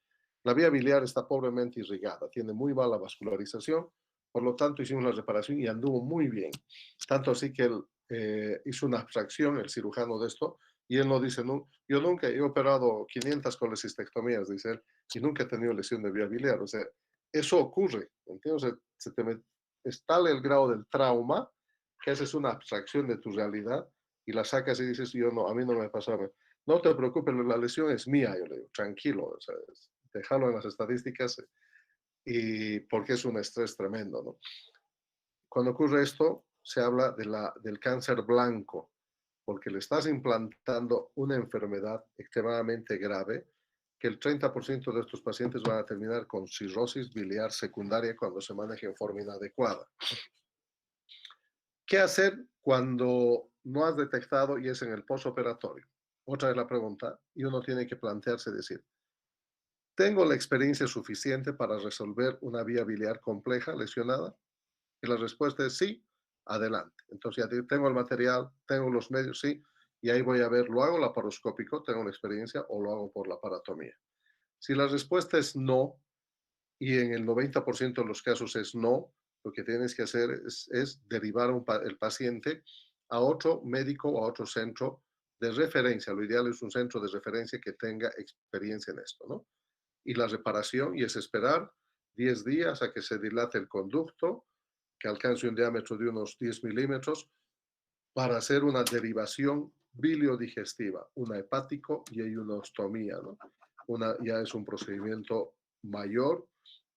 La vía biliar está pobremente irrigada, tiene muy mala vascularización, por lo tanto hicimos la reparación y anduvo muy bien. Tanto así que él hizo una abstracción, el cirujano de esto, y él no dice, no, yo nunca he operado 500 colecistectomías, dice él, y nunca he tenido lesión de vía biliar. O sea, eso ocurre, ¿entiendes? Es tal el grado del trauma que haces una abstracción de tu realidad y la sacas y dices, yo no, a mí no me pasó. No te preocupes, la lesión es mía, yo le digo, tranquilo, o sea, dejarlo en las estadísticas y porque es un estrés tremendo, ¿no? Cuando ocurre esto, se habla del cáncer blanco, porque le estás implantando una enfermedad extremadamente grave, que el 30% de estos pacientes van a terminar con cirrosis biliar secundaria cuando se maneje en forma inadecuada. ¿Qué hacer cuando no has detectado y es en el postoperatorio? Otra es la pregunta, y uno tiene que plantearse decir, ¿tengo la experiencia suficiente para resolver una vía biliar compleja lesionada? Y la respuesta es sí, adelante. Entonces ya tengo el material, tengo los medios, sí, y ahí voy a ver, ¿lo hago laparoscópico, tengo la experiencia, o lo hago por la paratomía? Si la respuesta es no, y en el 90% de los casos es no, lo que tienes que hacer es derivar el paciente a otro médico o a otro centro de referencia. Lo ideal es un centro de referencia que tenga experiencia en esto, ¿no? Y la reparación, y es esperar 10 días a que se dilate el conducto, que alcance un diámetro de unos 10 milímetros, para hacer una derivación biliodigestiva, una hepático y hay una ostomía, ¿no? Ya es un procedimiento mayor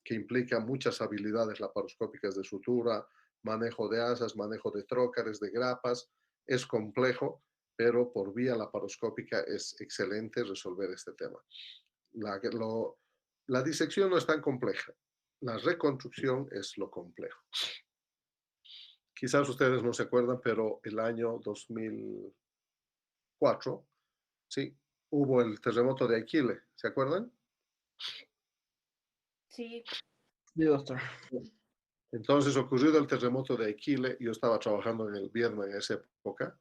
que implica muchas habilidades laparoscópicas de sutura, manejo de asas, manejo de trócares, de grapas. Es complejo, pero por vía laparoscópica es excelente resolver este tema. La disección no es tan compleja. La reconstrucción es lo complejo. Quizás ustedes no se acuerdan, pero el año 2004, sí, hubo el terremoto de Aquile. ¿Se acuerdan? Sí. Sí, doctor. Entonces, ocurrido el terremoto de Aquile, yo estaba trabajando en el Viedma en esa época.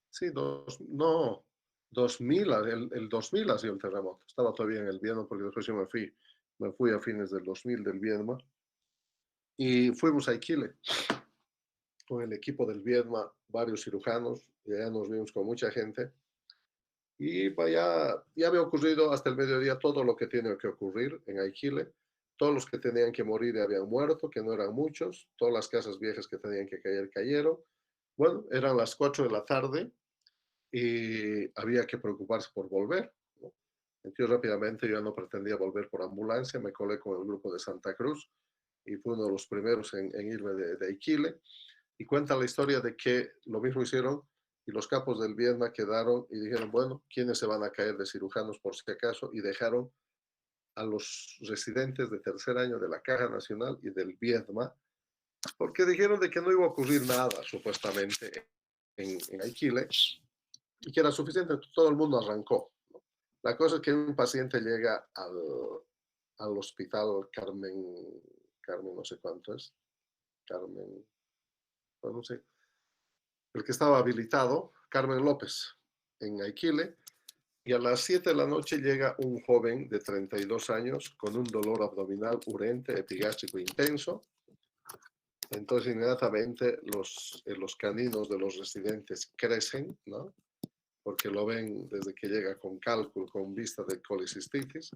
Sí, 2000, el 2000 ha sido el terremoto. Estaba todavía en el Viedma porque después yo me fui a fines del 2000 del Viedma. Y fuimos a Aquile con el equipo del Viedma, varios cirujanos, y allá nos vimos con mucha gente. Y pues ya había ocurrido hasta el mediodía todo lo que tiene que ocurrir en Aquile. Todos los que tenían que morir habían muerto, que no eran muchos. Todas las casas viejas que tenían que caer, cayeron. Bueno, eran las 4 de la tarde y había que preocuparse por volver, ¿no? Entonces rápidamente yo no pretendía volver por ambulancia, me colé con el grupo de Santa Cruz y fue uno de los primeros en irme de Aquile. Y cuenta la historia de que lo mismo hicieron y los capos del Viedma quedaron y dijeron, bueno, ¿quiénes se van a caer de cirujanos por si acaso? Y dejaron a los residentes de tercer año de la Caja Nacional y del Viedma, porque dijeron de que no iba a ocurrir nada, supuestamente, en Aquile, y que era suficiente, todo el mundo arrancó, ¿no? La cosa es que un paciente llega al hospital Carmen no sé cuánto es, Carmen, no sé, el que estaba habilitado, Carmen López, en Aquile, y a las 7 de la noche llega un joven de 32 años con un dolor abdominal urente, epigástrico intenso. Entonces inmediatamente los caninos de los residentes crecen, ¿no? Porque lo ven desde que llega con cálculo, con vista de colicistitis.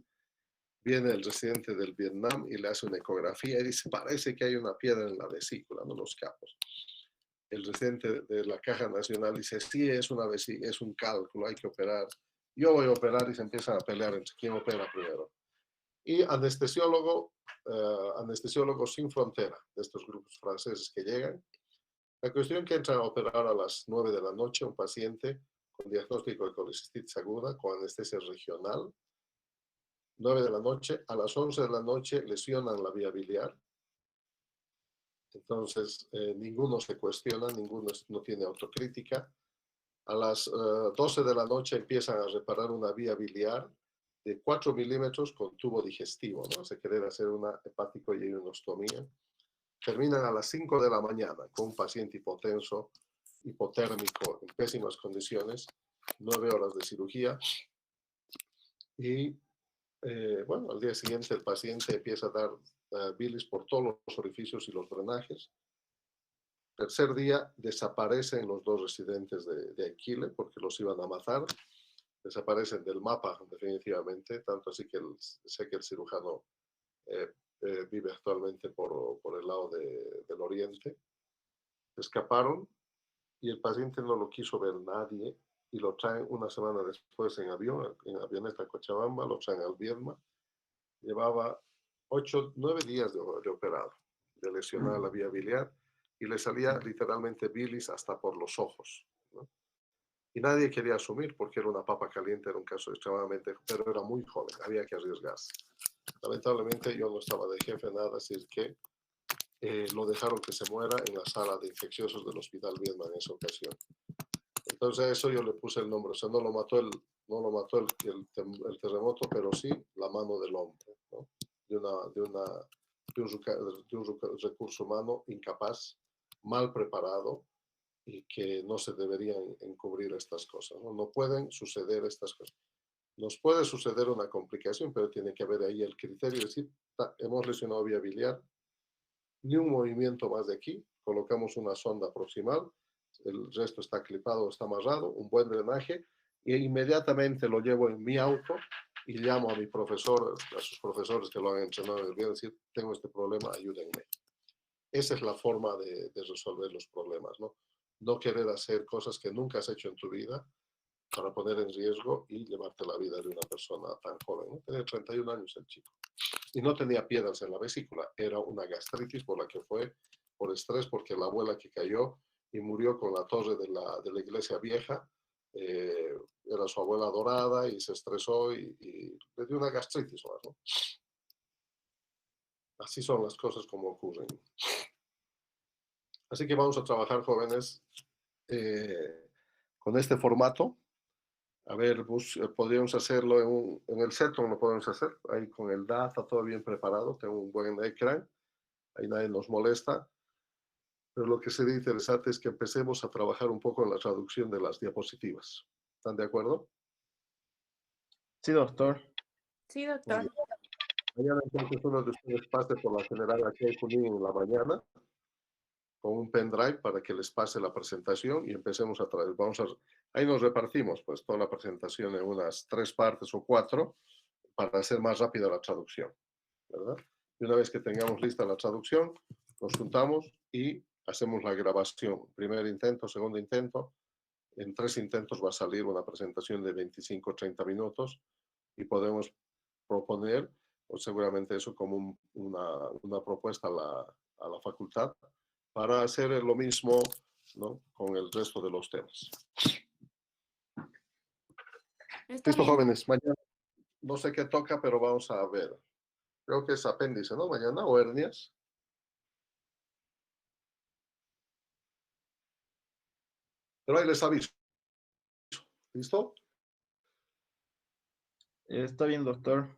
Viene el residente del Vietnam y le hace una ecografía y dice, parece que hay una piedra en la vesícula, ¿no? Los capos. El residente de la Caja Nacional dice, sí, es un cálculo, hay que operar. Yo voy a operar y se empiezan a pelear entre quién opera primero. Y anestesiólogos sin frontera, de estos grupos franceses que llegan. La cuestión que entran a operar a las 9 de la noche un paciente con diagnóstico de colicistitis aguda, con anestesia regional. 9 de la noche, a las 11 de la noche lesionan la vía biliar. Entonces, ninguno se cuestiona, ninguno no tiene autocrítica. A las 12 de la noche empiezan a reparar una vía biliar de 4 milímetros con tubo digestivo, ¿no? Se quiere hacer una hepático y una ostomía. Terminan a las 5 de la mañana con un paciente hipotenso, hipotérmico, en pésimas condiciones, 9 horas de cirugía. Y bueno, al día siguiente el paciente empieza a dar bilis por todos los orificios y los drenajes. Tercer día desaparecen los dos residentes de Aquile porque los iban a matar. Desaparecen del mapa definitivamente, tanto así que sé que el cirujano vive actualmente por el lado del oriente. Escaparon y el paciente no lo quiso ver nadie y lo traen una semana después en avión, en avioneta a Cochabamba, lo traen al Viedma. Llevaba 9 días de operado, de lesionar la vía biliar y le salía literalmente bilis hasta por los ojos, ¿no? Y nadie quería asumir porque era una papa caliente, era un caso extremadamente, pero era muy joven, había que arriesgarse. Lamentablemente yo no estaba de jefe nada, así que lo dejaron que se muera en la sala de infecciosos del Hospital Viedma en esa ocasión. Entonces a eso yo le puse el nombre, o sea, no lo mató No lo mató el terremoto, pero sí la mano del hombre, ¿no? De un recurso humano incapaz, mal preparado, y que no se deberían encubrir estas cosas, ¿no? No pueden suceder estas cosas. Nos puede suceder una complicación, pero tiene que haber ahí el criterio de decir, hemos lesionado vía biliar, ni un movimiento más de aquí, colocamos una sonda proximal, el resto está clipado, está amarrado, un buen drenaje, e inmediatamente lo llevo en mi auto y llamo a mi profesor, a sus profesores que lo han entrenado, les voy a decir, tengo este problema, ayúdenme. Esa es la forma de resolver los problemas, ¿no? No querer hacer cosas que nunca has hecho en tu vida para poner en riesgo y llevarte la vida de una persona tan joven, ¿no? Tenía 31 años el chico. Y no tenía piedras en la vesícula, era una gastritis por la que fue por estrés, porque la abuela que cayó y murió con la torre de la iglesia vieja, era su abuela dorada y se estresó y le dio una gastritis, ¿no? Así son las cosas como ocurren. Así que vamos a trabajar, jóvenes, con este formato. A ver, podríamos hacerlo en el Zetron, lo podemos hacer, ahí con el data todo bien preparado, tengo un buen ecran, ahí nadie nos molesta, pero lo que sería interesante es que empecemos a trabajar un poco en la traducción de las diapositivas. ¿Están de acuerdo? Sí, doctor. Sí, doctor. Mañana entonces uno de ustedes pase por la general aquí en Junín en la mañana, con un pendrive para que les pase la presentación y empecemos a traer. Ahí nos repartimos pues toda la presentación en unas 3 partes o 4 para hacer más rápida la traducción, ¿verdad? Y una vez que tengamos lista la traducción, nos juntamos y hacemos la grabación. Primer intento, segundo intento. En 3 intentos va a salir una presentación de 25 o 30 minutos y podemos proponer, pues seguramente eso como una propuesta a la facultad para hacer lo mismo, ¿no? Con el resto de los temas. Está Listo, bien. jóvenes. Mañana no sé qué toca, pero vamos a ver. Creo que es apéndice, ¿no? Mañana, o hernias. Pero ahí les aviso. ¿Listo? Está bien, doctor.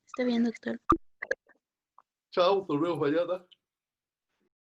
Está bien, doctor. Chao, nos vemos mañana.